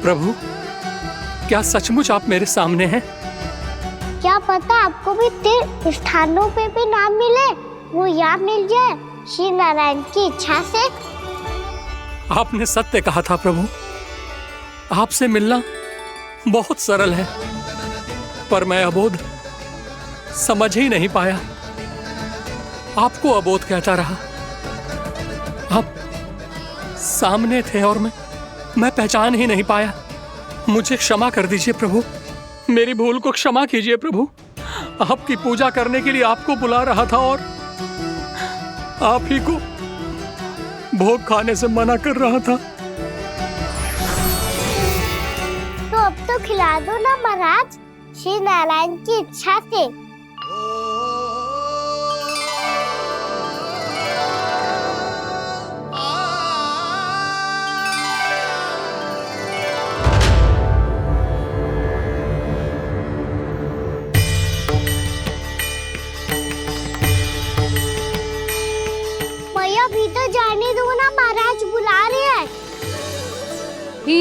प्रभु, क्या सचमुच आप मेरे सामने हैं? क्या पता आपको भी तीर्थ स्थानों पे भी नाम मिले, वो यहाँ मिल जाए श्री नारायण की इच्छा से। आपने सत्य कहा था प्रभु, आपसे मिलना बहुत सरल है, पर मैं अबोध समझ ही नहीं पाया। आपको अबोध कहता रहा। आप सामने थे और मैं पहचान ही नहीं पाया। मुझे क्षमा कर दीजिए प्रभु, मेरी भूल को क्षमा कीजिए प्रभु। आपकी पूजा करने के लिए आपको बुला रहा था और आप ही को भोग खाने से मना कर रहा था। तो अब तो खिला दो ना महाराज, श्री नारायण की इच्छा से।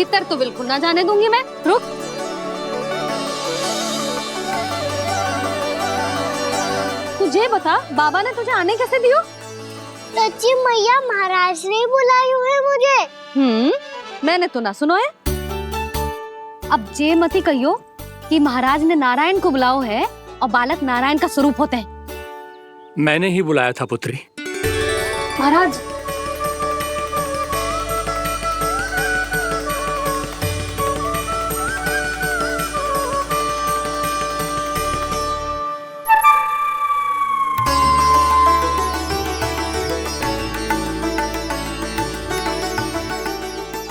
भीतर तो बिल्कुल ना जाने दूंगी मैं। रुक। तुझे बता, बाबा ने तुझे आने कैसे दियो? सच्ची मैया, महाराज ने बुलाई हुई मुझे। मैंने तो ना सुनो है। अब जे मती कहियो कि महाराज ने नारायण को बुलाओ है और बालक नारायण का स्वरूप होते हैं। मैंने ही बुलाया था पुत्री। महाराज,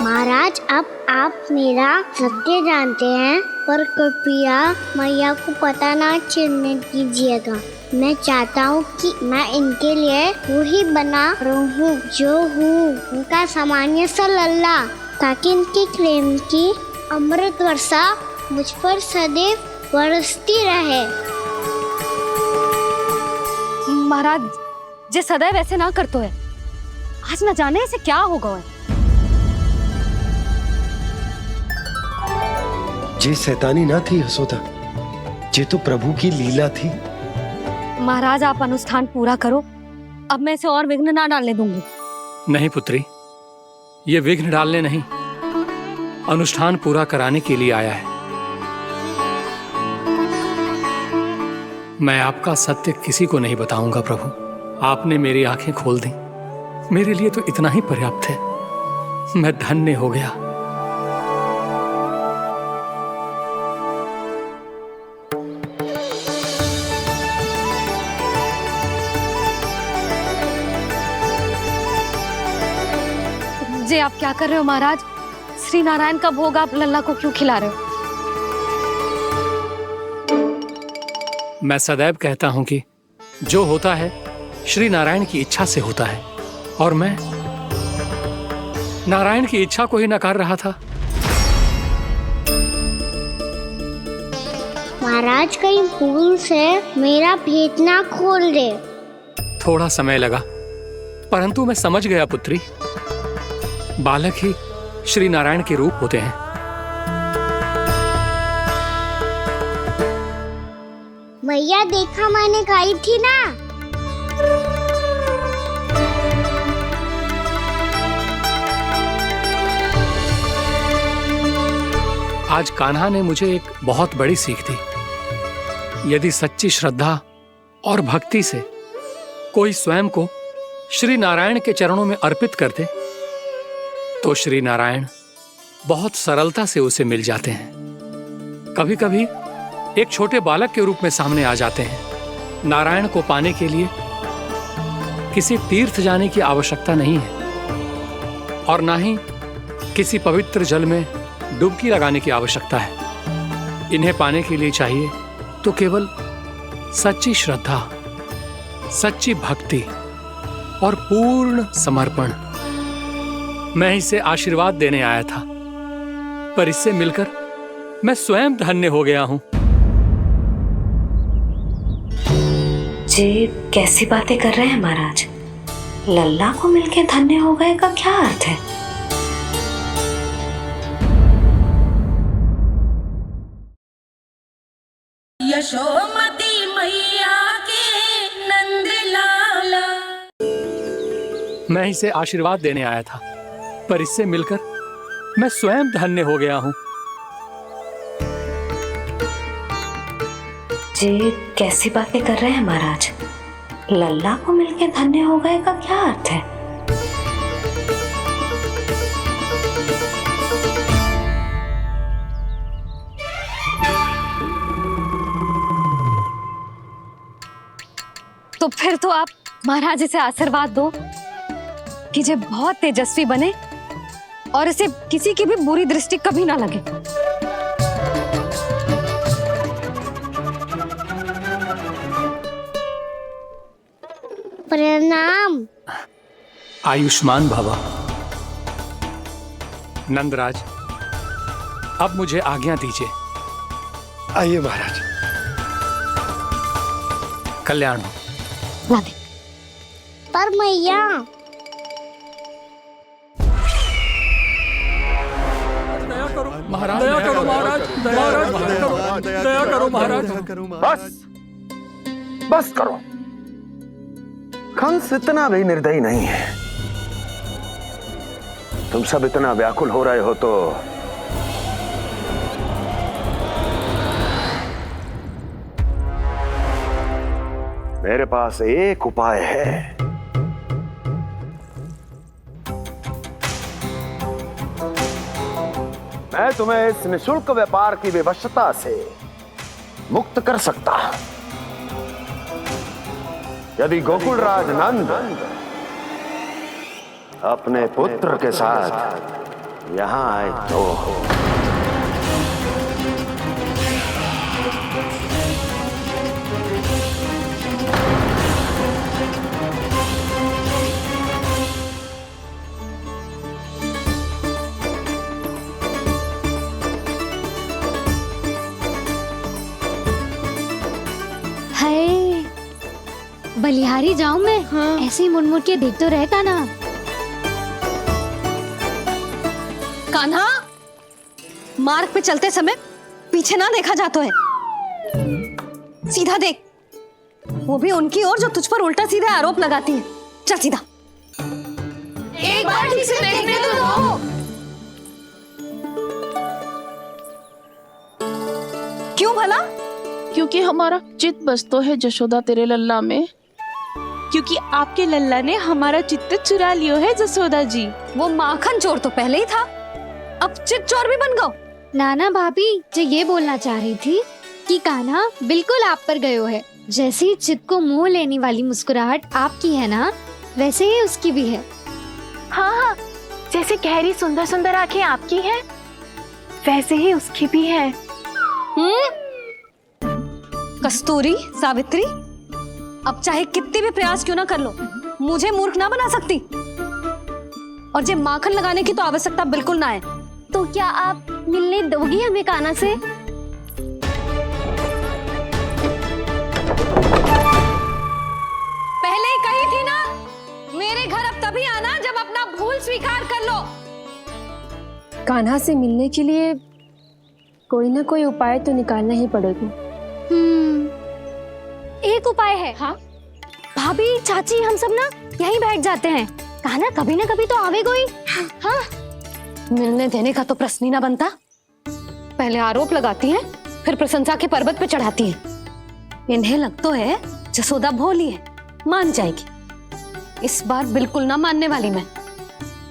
महाराज, अब आप मेरा सत्य जानते हैं, पर कृपया मैया को पता ना चलने कीजिएगा। मैं चाहता हूँ कि मैं इनके लिए वही बना रहूँ जो हूँ, उनका सामान्य सा लल्ला, ताकि इनके प्रेम की अमृत वर्षा मुझ पर सदैव बरसती रहे। महाराज, जे सदैव ऐसे ना करतो है, आज न जाने इसे क्या होगा है। जे शैतानी ना थी यशोदा, जे तो प्रभु की लीला थी। महाराज, आप अनुष्ठान पूरा करो, अब मैं इसे और विघ्न ना डालने दूंगी। नहीं पुत्री, ये विघ्न डालने नहीं, अनुष्ठान पूरा कराने के लिए आया है। मैं आपका सत्य किसी को नहीं बताऊंगा प्रभु। आपने मेरी आंखें खोल दी, मेरे लिए तो इतना ही पर्याप्त है। मैं धन्य हो गया। जे आप क्या कर रहे हो महाराज? श्री नारायण का भोग आप लल्ला को क्यों खिला रहे हो? मैं सदैव कहता हूं कि जो होता है श्री नारायण की इच्छा से होता है, और मैं नारायण की इच्छा को ही नकार रहा था। महाराज, कहीं भूल से मेरा भेद ना खोल दे। थोड़ा समय लगा, परंतु मैं समझ गया पुत्री। बालक ही श्री नारायण के रूप होते हैं। मैया, देखा मैंने खाई थी ना। आज कान्हा ने मुझे एक बहुत बड़ी सीख दी। यदि सच्ची श्रद्धा और भक्ति से कोई स्वयं को श्री नारायण के चरणों में अर्पित कर दे, तो श्री नारायण बहुत सरलता से उसे मिल जाते हैं। कभी कभी एक छोटे बालक के रूप में सामने आ जाते हैं। नारायण को पाने के लिए किसी तीर्थ जाने की आवश्यकता नहीं है, और ना ही किसी पवित्र जल में डुबकी लगाने की आवश्यकता है। इन्हें पाने के लिए चाहिए तो केवल सच्ची श्रद्धा, सच्ची भक्ति और पूर्ण समर्पण। मैं इसे आशीर्वाद देने आया था, पर इससे मिलकर मैं स्वयं धन्य हो गया हूं। जी कैसी बातें कर रहे हैं महाराज? लल्ला को मिलके धन्य हो गए का क्या अर्थ है? यशोमती मैया के नंद लाला। मैं इसे आशीर्वाद देने आया था, पर इससे मिलकर मैं स्वयं धन्य हो गया हूं। जी कैसी बातें कर रहे हैं महाराज? लल्ला को मिलके धन्य हो गए का क्या अर्थ है? तो फिर तो आप महाराज इसे आशीर्वाद दो कि जे बहुत तेजस्वी बने और इसे किसी की भी बुरी दृष्टि कभी ना लगे। प्रणाम। आयुष्मान भवा। नंदराज, अब मुझे आज्ञा दीजिए। आइए महाराज। कल्याण हो। पर मैया, महाराज दया करो महाराज, दया करो महाराज। बस करो। कंस इतना भी निर्दयी नहीं है। तुम सब इतना व्याकुल हो रहे हो तो मेरे पास एक उपाय है। मैं तुम्हें इस निशुल्क व्यापार की विवशता से मुक्त कर सकता। यदि गोकुलराज नंद अपने पुत्र के साथ यहां आए तो हाय, बलिहारी जाऊं मैं? हाँ। ऐसे ही मुड़ मुड़ के देख तो रहता ना। कान्हा, मार्ग पे चलते समय पीछे ना देखा जाता है, सीधा देख। वो भी उनकी ओर जो तुझ पर उल्टा सीधे आरोप लगाती है। चल सीधा। एक बार ठीक से देखने तो दो। क्यों भला? क्योंकि हमारा चित्त बसतो है जशोदा तेरे लल्ला में। क्योंकि आपके लल्ला ने हमारा चित्त चुरा लियो है जसोदा जी। वो माखन चोर तो पहले ही था, अब चित्त चोर भी बन गओ। नाना भाभी जो ये बोलना चाह रही थी कि कान्हा बिल्कुल आप पर गयो है। जैसे ही चित्त को मोह लेने वाली मुस्कुराहट आपकी है ना, वैसे ही उसकी भी है। हाँ हाँ, जैसे गहरी सुंदर सुंदर आंखें आपकी हैं, वैसे ही उसकी भी है। कस्तूरी, सावित्री, अब चाहे कितने भी प्रयास क्यों ना कर लो, मुझे मूर्ख ना बना सकती। और जे माखन लगाने की तो आवश्यकता बिल्कुल ना है। तो क्या आप मिलने दोगी हमें कान्हा से? पहले ही कही थी ना, मेरे घर अब तभी आना जब अपना भूल स्वीकार कर लो। कान्हा से मिलने के लिए कोई ना कोई उपाय तो निकालना ही पड़ेगा। एक उपाय है। हाँ? भाभी, चाची, हम सब ना यहीं बैठ जाते हैं। कान्हा कभी ना कभी तो आवेगा ही। हाँ? मिलने देने का तो प्रश्न ही ना बनता। पहले आरोप लगाती हैं, फिर प्रशंसा के पर्वत पे चढ़ाती हैं। इन्हें लगता है जसोदा भोली है, मान जाएगी। इस बार बिल्कुल ना मानने वाली मैं।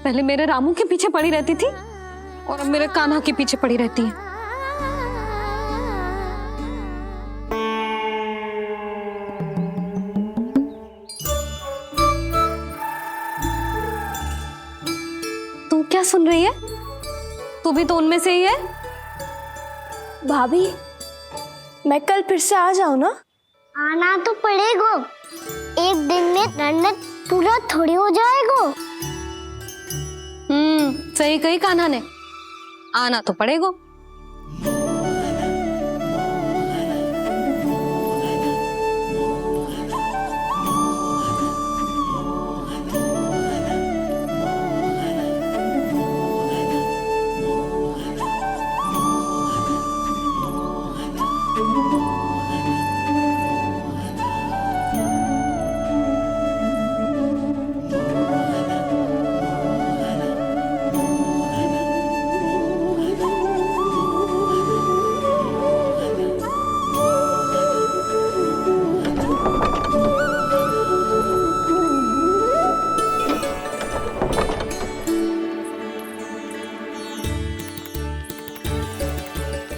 पहले मेरे रामू के पीछे पड़ी रहती थी और अब मेरे कान्हा के पीछे पड़ी रहती है। तू क्या सुन रही है? तू भी तो उनमें से ही है। भाभी, मैं कल फिर से आ जाऊं ना? आना तो पड़ेगा। एक दिन में रन्नत पूरा थोड़ी हो जाएगा। सही कही कान्हा ने, आना तो पड़ेगा।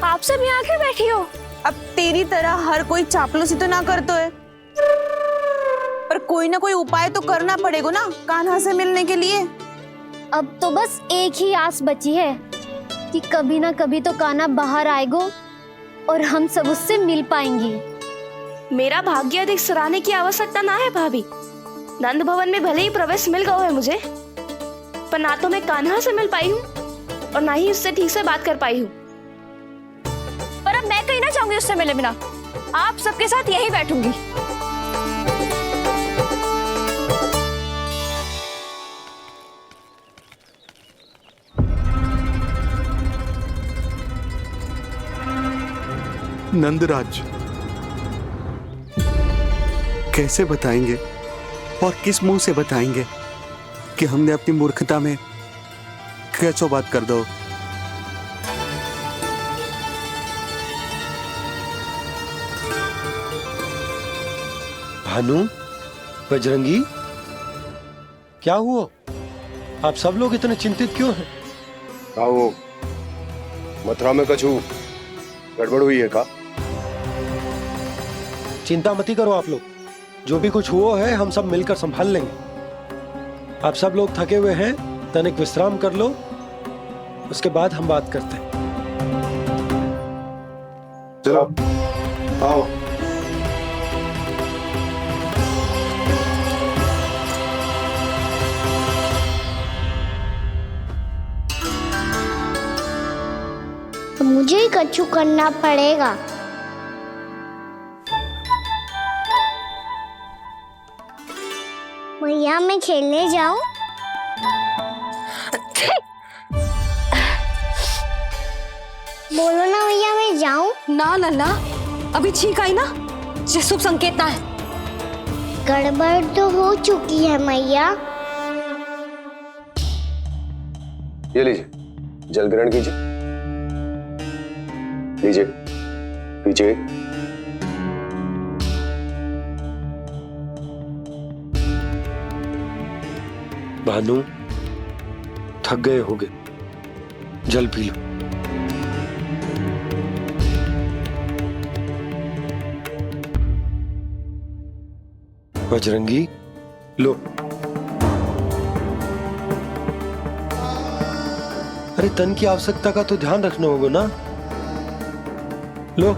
आप सब यहाँ क्यों बैठी हो? अब तेरी तरह हर कोई चापलूसी तो ना करतो है, पर कोई ना कोई उपाय तो करना पड़ेगा ना कान्हा से मिलने के लिए। अब तो बस एक ही आस बची है कि कभी ना कभी तो कान्हा बाहर आएगा और हम सब उससे मिल पाएंगे। मेरा भाग्य अधिक सराहने की आवश्यकता ना है भाभी। नंद भवन में भले ही प्रवेश मिल गया है मुझे, पर ना तो मैं कान्हा से मिल पाई हूँ और ना ही उससे ठीक से बात कर पाई हूँ। पर अब मैं कहीं ना चाहूंगी उससे मिले बिना। आप सबके साथ यहीं बैठूंगी। नंदराज। कैसे बताएंगे और किस मुंह से बताएंगे कि हमने अपनी मूर्खता में कैसो बात कर दो। भानु, बजरंगी, क्या हुआ? आप सब लोग इतने चिंतित क्यों हैं? आओ, मथुरा में कछु गड़बड़ हुई है का? चिंता मती करो आप लोग, जो भी कुछ हुआ है हम सब मिलकर संभाल लेंगे। आप सब लोग थके हुए हैं, तनिक विश्राम कर लो, उसके बाद हम बात करते हैं। चलो आओ। मुझे ही कछु करना पड़ेगा। भैया मैं खेलने जाऊं? बोलो ना भैया मैं जाऊं? ना लल्ला, अभी छींक आई ना, ये शुभ संकेत ना है। गड़बड़ तो हो चुकी है मैया। ये लीजिए, जल ग्रहण कीजिए। लीजिए, पीछे। भानु, थक गए होगे, जल पी लो। बजरंगी, लो। अरे तन की आवश्यकता का तो ध्यान रखना होगा ना, लो।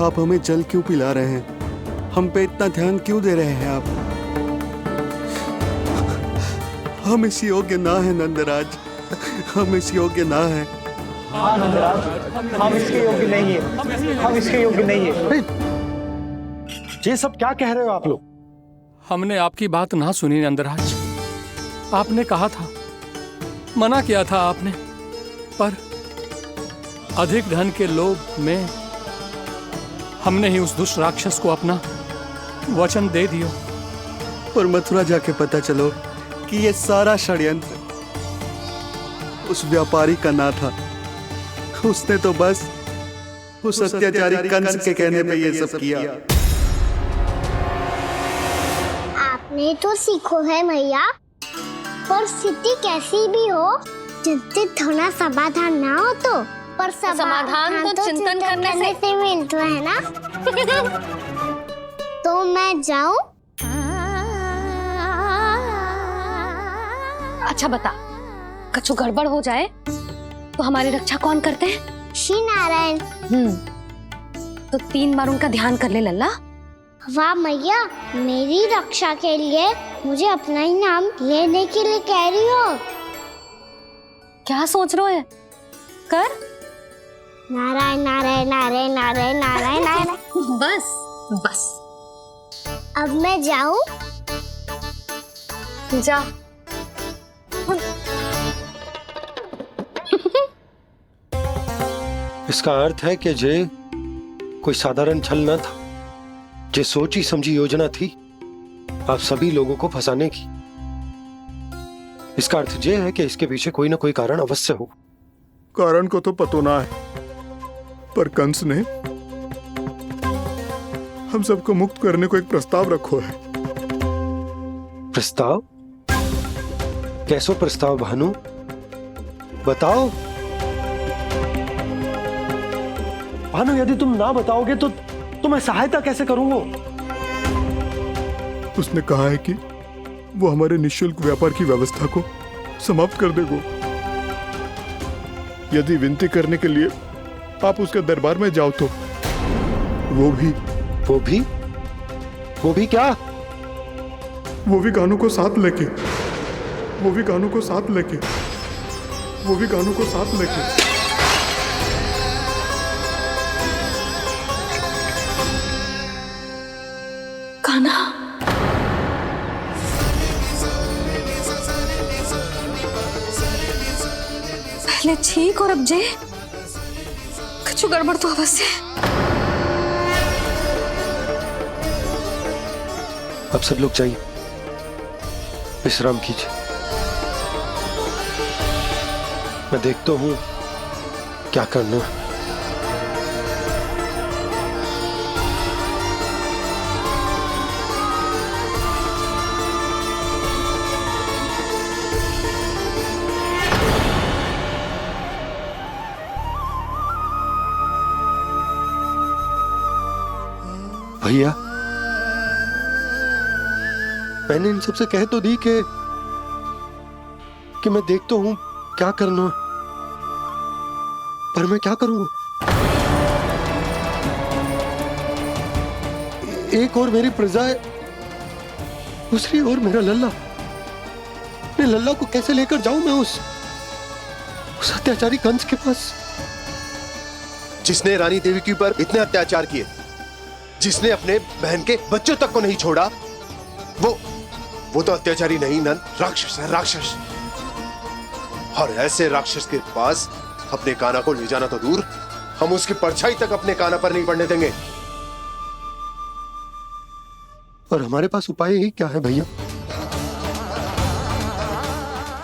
आप हमें जल क्यों पिला रहे हैं? हम पे इतना ध्यान क्यों दे रहे हैं आप? हम इस योग्य ना है नंदराज, हम इस योग्य ना है। हाँ नंदराज, हम इसके योग्य नहीं है, हम इसके योग्य नहीं है। ये सब क्या कह रहे हो आप लोग? हमने आपकी बात ना सुनी नंदराज। आपने कहा था, मना किया था आपने, पर अधिक धन के लोभ में हमने ही उस दुष्ट राक्षस को अपना वचन दे दिया। पर मथुरा जाके पता चलो कि ये सारा षड्यंत्र उस व्यापारी का ना था। उसने तो बस उस अत्याचारी कंस के कहने पे ये सब किया। आपने तो सीखो है मैया, पर स्थिति कैसी भी हो, चिंतित होना समाधान ना हो तो, पर समाधान तो चिंतन करने से मिलता है ना। तो मैं जाऊं? अच्छा बता, कछु गड़बड़ हो जाए तो हमारी रक्षा कौन करते हैं? श्री नारायण। तो 3 बार उनका ध्यान कर ले लल्ला। वाह मैया, मेरी रक्षा के लिए मुझे अपना ही नाम लेने के लिए कह रही हो? क्या सोच रहे हो? कर। नारायण नारायण नारायण नारायण नारायण नारायण। बस बस। अब मैं जाऊं? जा। इसका अर्थ है कि जे कोई साधारण छल न था, जे सोची समझी योजना थी आप सभी लोगों को फंसाने की। इसका अर्थ ये है कि इसके पीछे कोई ना कोई कारण अवश्य हो। कारण को तो पतो ना है, पर कंस ने हम सबको मुक्त करने को एक प्रस्ताव रखो है। प्रस्ताव? कैसो प्रस्ताव भानु, बताओ। भानु, यदि तुम ना बताओगे तो मैं सहायता कैसे करूंगा? उसने कहा है कि वो हमारे निःशुल्क व्यापार की व्यवस्था को समाप्त कर देगा यदि विनती करने के लिए आप उसके दरबार में जाओ तो। वो भी क्या? वो भी कानों को साथ लेके, वो भी कानों को साथ लेके, वो भी कानों को साथ लेके। कान्हा, पहले छींक और अब जे। कुछ गड़बड़ तो अवश्य है। अब सब लोग जाइए, विश्राम कीजिए। मैं देखता हूं क्या करना है। भैया, मैंने इन सबसे कह तो दी कि मैं देखता हूं क्या करना, पर मैं क्या करूंगा? एक और मेरी प्रजा है, दूसरी ओर मेरा लल्ला। मैं लल्ला को कैसे लेकर जाऊं मैं उस अत्याचारी कंस के पास, जिसने रानी देवी के ऊपर इतने अत्याचार किए, जिसने अपने बहन के बच्चों तक को नहीं छोड़ा, वो तो अत्याचारी नहीं नंद, राक्षस है, राक्षस। और ऐसे राक्षस के पास अपने कान्हा को ले जाना तो दूर, हम उसकी परछाई तक अपने कान्हा पर नहीं पड़ने देंगे। और हमारे पास उपाय ही क्या है भैया?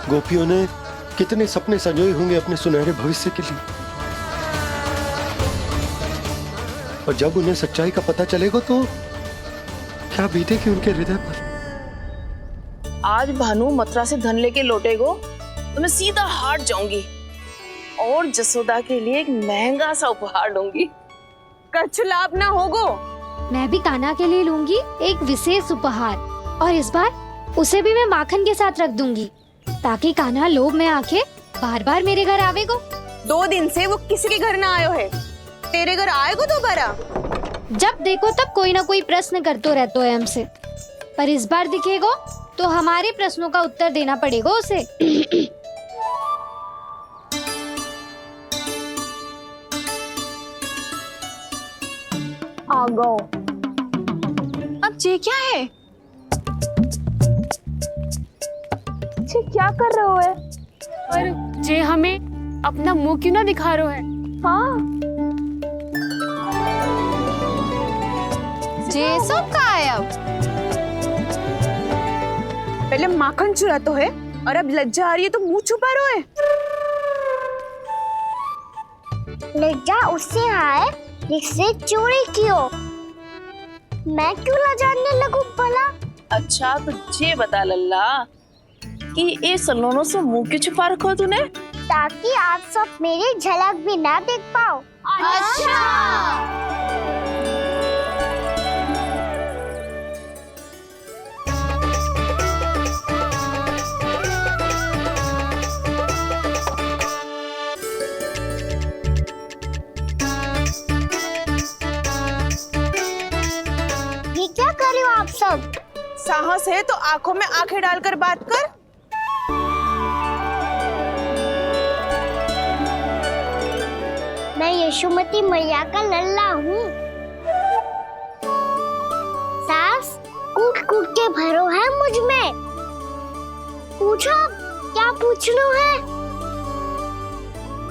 गोपियों ने कितने सपने संजोए होंगे अपने सुनहरे भविष्य के लिए, और जब उन्हें सच्चाई का पता चलेगा तो क्या बीतेगी उनके हृदय पर। आज भानु मथुरा से धन लेके लौटेगो तो मैं सीधा हाट जाऊंगी और जसोदा के लिए एक महंगा सा उपहार दूंगी। कछु लाभ ना होगो। मैं भी कान्हा के लिए लूंगी एक विशेष उपहार, और इस बार उसे भी मैं माखन के साथ रख दूंगी, ताकि कान्हा लोभ में आके बार बार मेरे घर आवेगो। 2 दिन से वो किसी के घर ना आयो है, तेरे घर आएगो दोबारा? जब देखो तब कोई ना कोई प्रश्न करते रहते है हमसे, पर इस बार दिखेगो तो हमारे प्रश्नों का उत्तर देना पड़ेगा उसे। आ गो। अब ये क्या है? ये क्या कर रहे हो है? और जे हमें अपना मुंह क्यों ना दिखा रहे है? हाँ, ये सब का है? अब पहले माखन चुरा तो है, और अब लज्जा आ रही है तो मुंह छुपा रहे है। लज्जा उससे है जिससे चोरी की हो। मैं क्यों लजाने लगूं भला? अच्छा तो ये बता लल्ला कि ये सलोनों से मुंह क्यों छुपा रखो तूने? ताकि आप सब मेरी झलक भी ना देख पाओ। अच्छा। ये क्या कर रहे हो आप सब? साहस है तो आंखों में आंखें डालकर बात कर। मैं यशोमती मैया का लल्ला हूँ। सास कूट कूट के भरो है मुझ में। पूछो क्या पूछना है?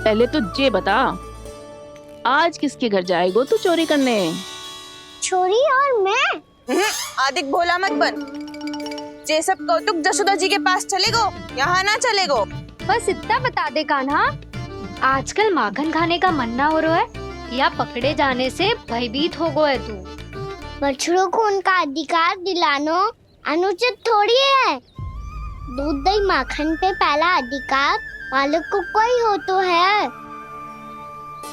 पहले तो ये बता, आज किसके घर जाएगो तू चोरी करने? छोरी और मैं? आदिक भोला मत बन। ये सब कौतुक जसोदा जी के पास चलेगो, यहाँ ना चलेगो। बस इतना बता दे कान्हा, आजकल माखन खाने का मन ना हो रहा है या पकड़े जाने से भयभीत हो गए तू? बछड़ों को उनका अधिकार दिलाना अनुचित थोड़ी है। दूध दही माखन पे पहला अधिकार मालिक को कोई हो तो है।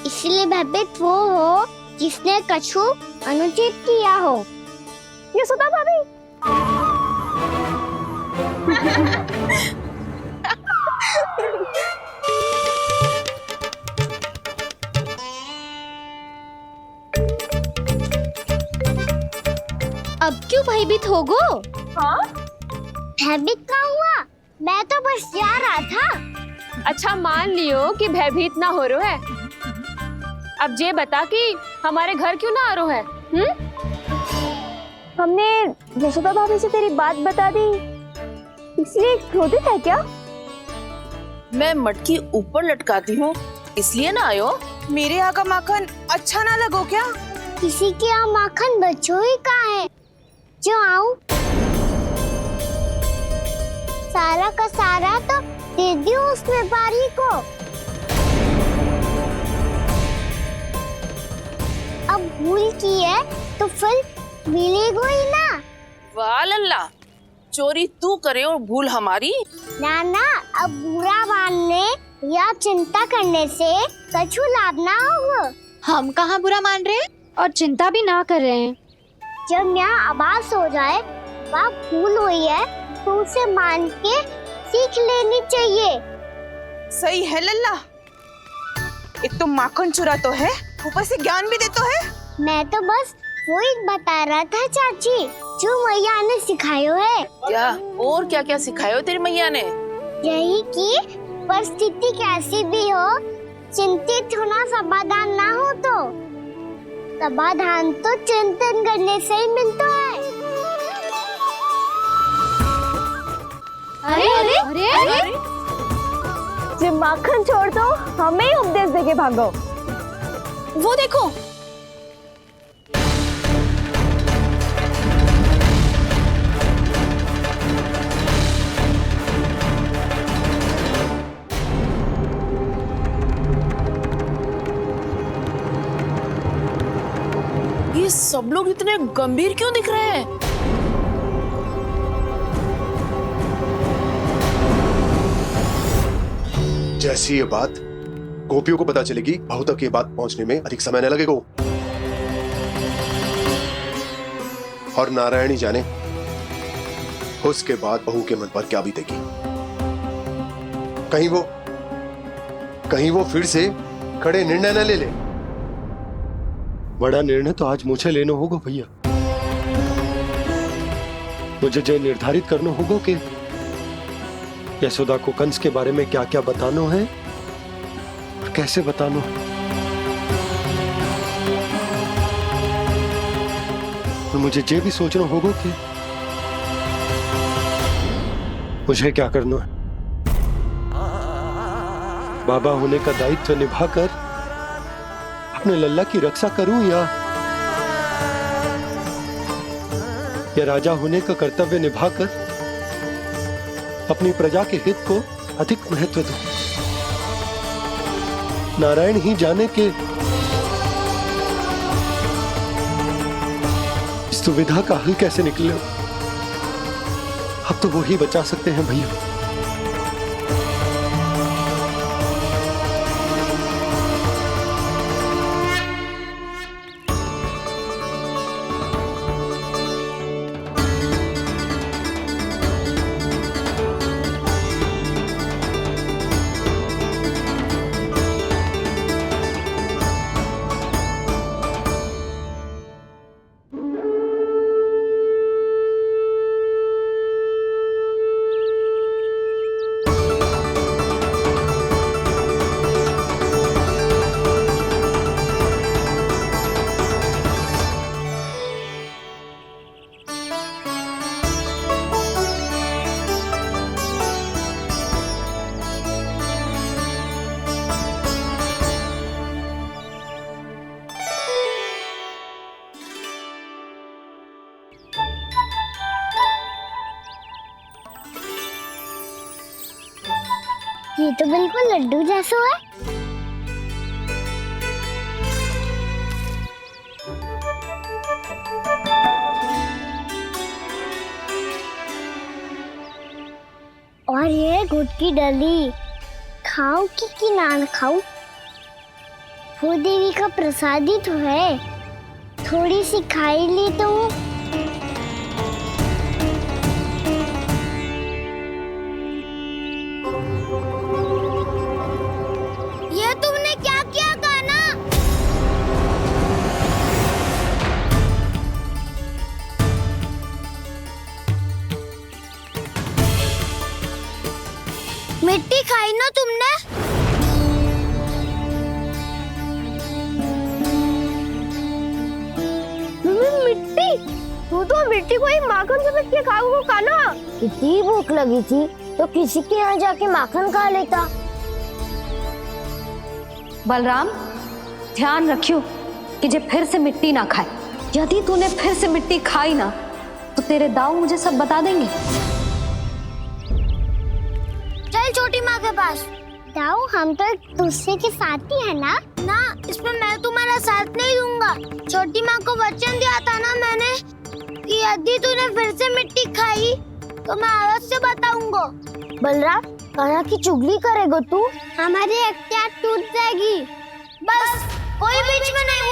इसलिए भयभीत वो हो जिसने कछु अनुचित किया हो। यशोदा भाभी। अब क्यों भयभीत हो गो? हाँ? भयभीत ना हुआ, मैं तो बस जा रहा था। अच्छा मान लियो कि भयभीत ना हो रहा है, अब ये बता कि हमारे घर क्यों ना आ रहा है? हमने यशोदा भाभी से तेरी बात बता दी, इसलिए क्रोधित है क्या? मैं मटकी ऊपर लटकाती हूँ इसलिए ना आयो? मेरे यहाँ का माखन अच्छा ना लगो क्या? किसी के यहाँ माखन बच्चों ही कहाँ है जो आऊं? सारा का सारा तो दे दियो उस व्यापारी को। अब भूल की है तो फिर मिलेगो ही ना। वाह लल्ला, चोरी तू करे और भूल हमारी। नाना, अब बुरा मानने या चिंता करने से कछु लाभ ना होगा। हम कहाँ बुरा मान रहे हैं और चिंता भी ना कर रहे हैं। जब यहाँ आभास हो जाए वहाँ भूल हुई है तो उसे मान के सीख लेनी चाहिए। सही है लल्ला, एक तो माखन चुरा तो है, ऊपर से ज्ञान भी दे तो है। मैं तो बस वही बता रहा था चाची जो मैया ने सिखायो है। क्या और क्या क्या सिखायो तेरी मैया ने? यही कि परिस्थिति कैसी भी हो, चिंतित होना समाधान ना हो तो समाधान तो चिंतन करने से ही मिलता है। अरे अरे अरे, अरे? जब माखन छोड़ दो हमें ही उपदेश देके भागो। वो देखो, ये सब लोग इतने गंभीर क्यों दिख रहे हैं? जैसी ये बात गोपियों को पता चलेगी, बहू तक ये बात पहुंचने में अधिक समय न लगेगा। और नारायण ही जाने उसके बाद बहू के मन पर क्या बीतेगी। कहीं वो फिर से खड़े निर्णय न ले ले। बड़ा निर्णय तो आज मुझे लेना होगा भैया। मुझे जो निर्धारित करना होगा कि यशोदा को कंस के बारे में क्या क्या बताना है और कैसे बताना है। और मुझे ये भी सोचना होगा कि मुझे क्या करना है। बाबा होने का दायित्व निभाकर अपने लल्ला की रक्षा करूं या राजा होने का कर्तव्य निभाकर अपनी प्रजा के हित को अधिक महत्व दूं। नारायण ही जाने के इस दुविधा का हल कैसे निकले। अब तो वो ही बचा सकते हैं भैया। ये तो बिल्कुल लड्डू जैसा है। और ये गुड़ की डली खाऊं कि ना खाऊं? वो देवी का प्रसाद ही तो है, थोड़ी सी खाई ली तो। ये तुमने क्या किया कान्हा? मिट्टी खाई ना तुमने? मिट्टी? तू तो मिट्टी को ही माखन समझ के खाओगे कान्हा। इतनी भूख लगी थी तो किसी के यहाँ जाके माखन खा लेता। बलराम, ध्यान रखियो कि जे फिर से मिट्टी ना खाए। यदि तूने फिर से मिट्टी खाई ना तो तेरे दाऊ मुझे सब बता देंगे। चल छोटी माँ के पास। दाऊ, हम तो एक दूसरे के साथी है ना? ना, इसमें मैं तुम्हारा साथ नहीं दूंगा। छोटी माँ को वचन दिया था ना मैंने कि यदि तूने फिर से मिट्टी खाई तो मैं अवश्य बताऊंगा। बलराम, कान्हा की चुगली करेगा तू? हमारी इख्तियार टूट जाएगी। बस कोई बीच में नहीं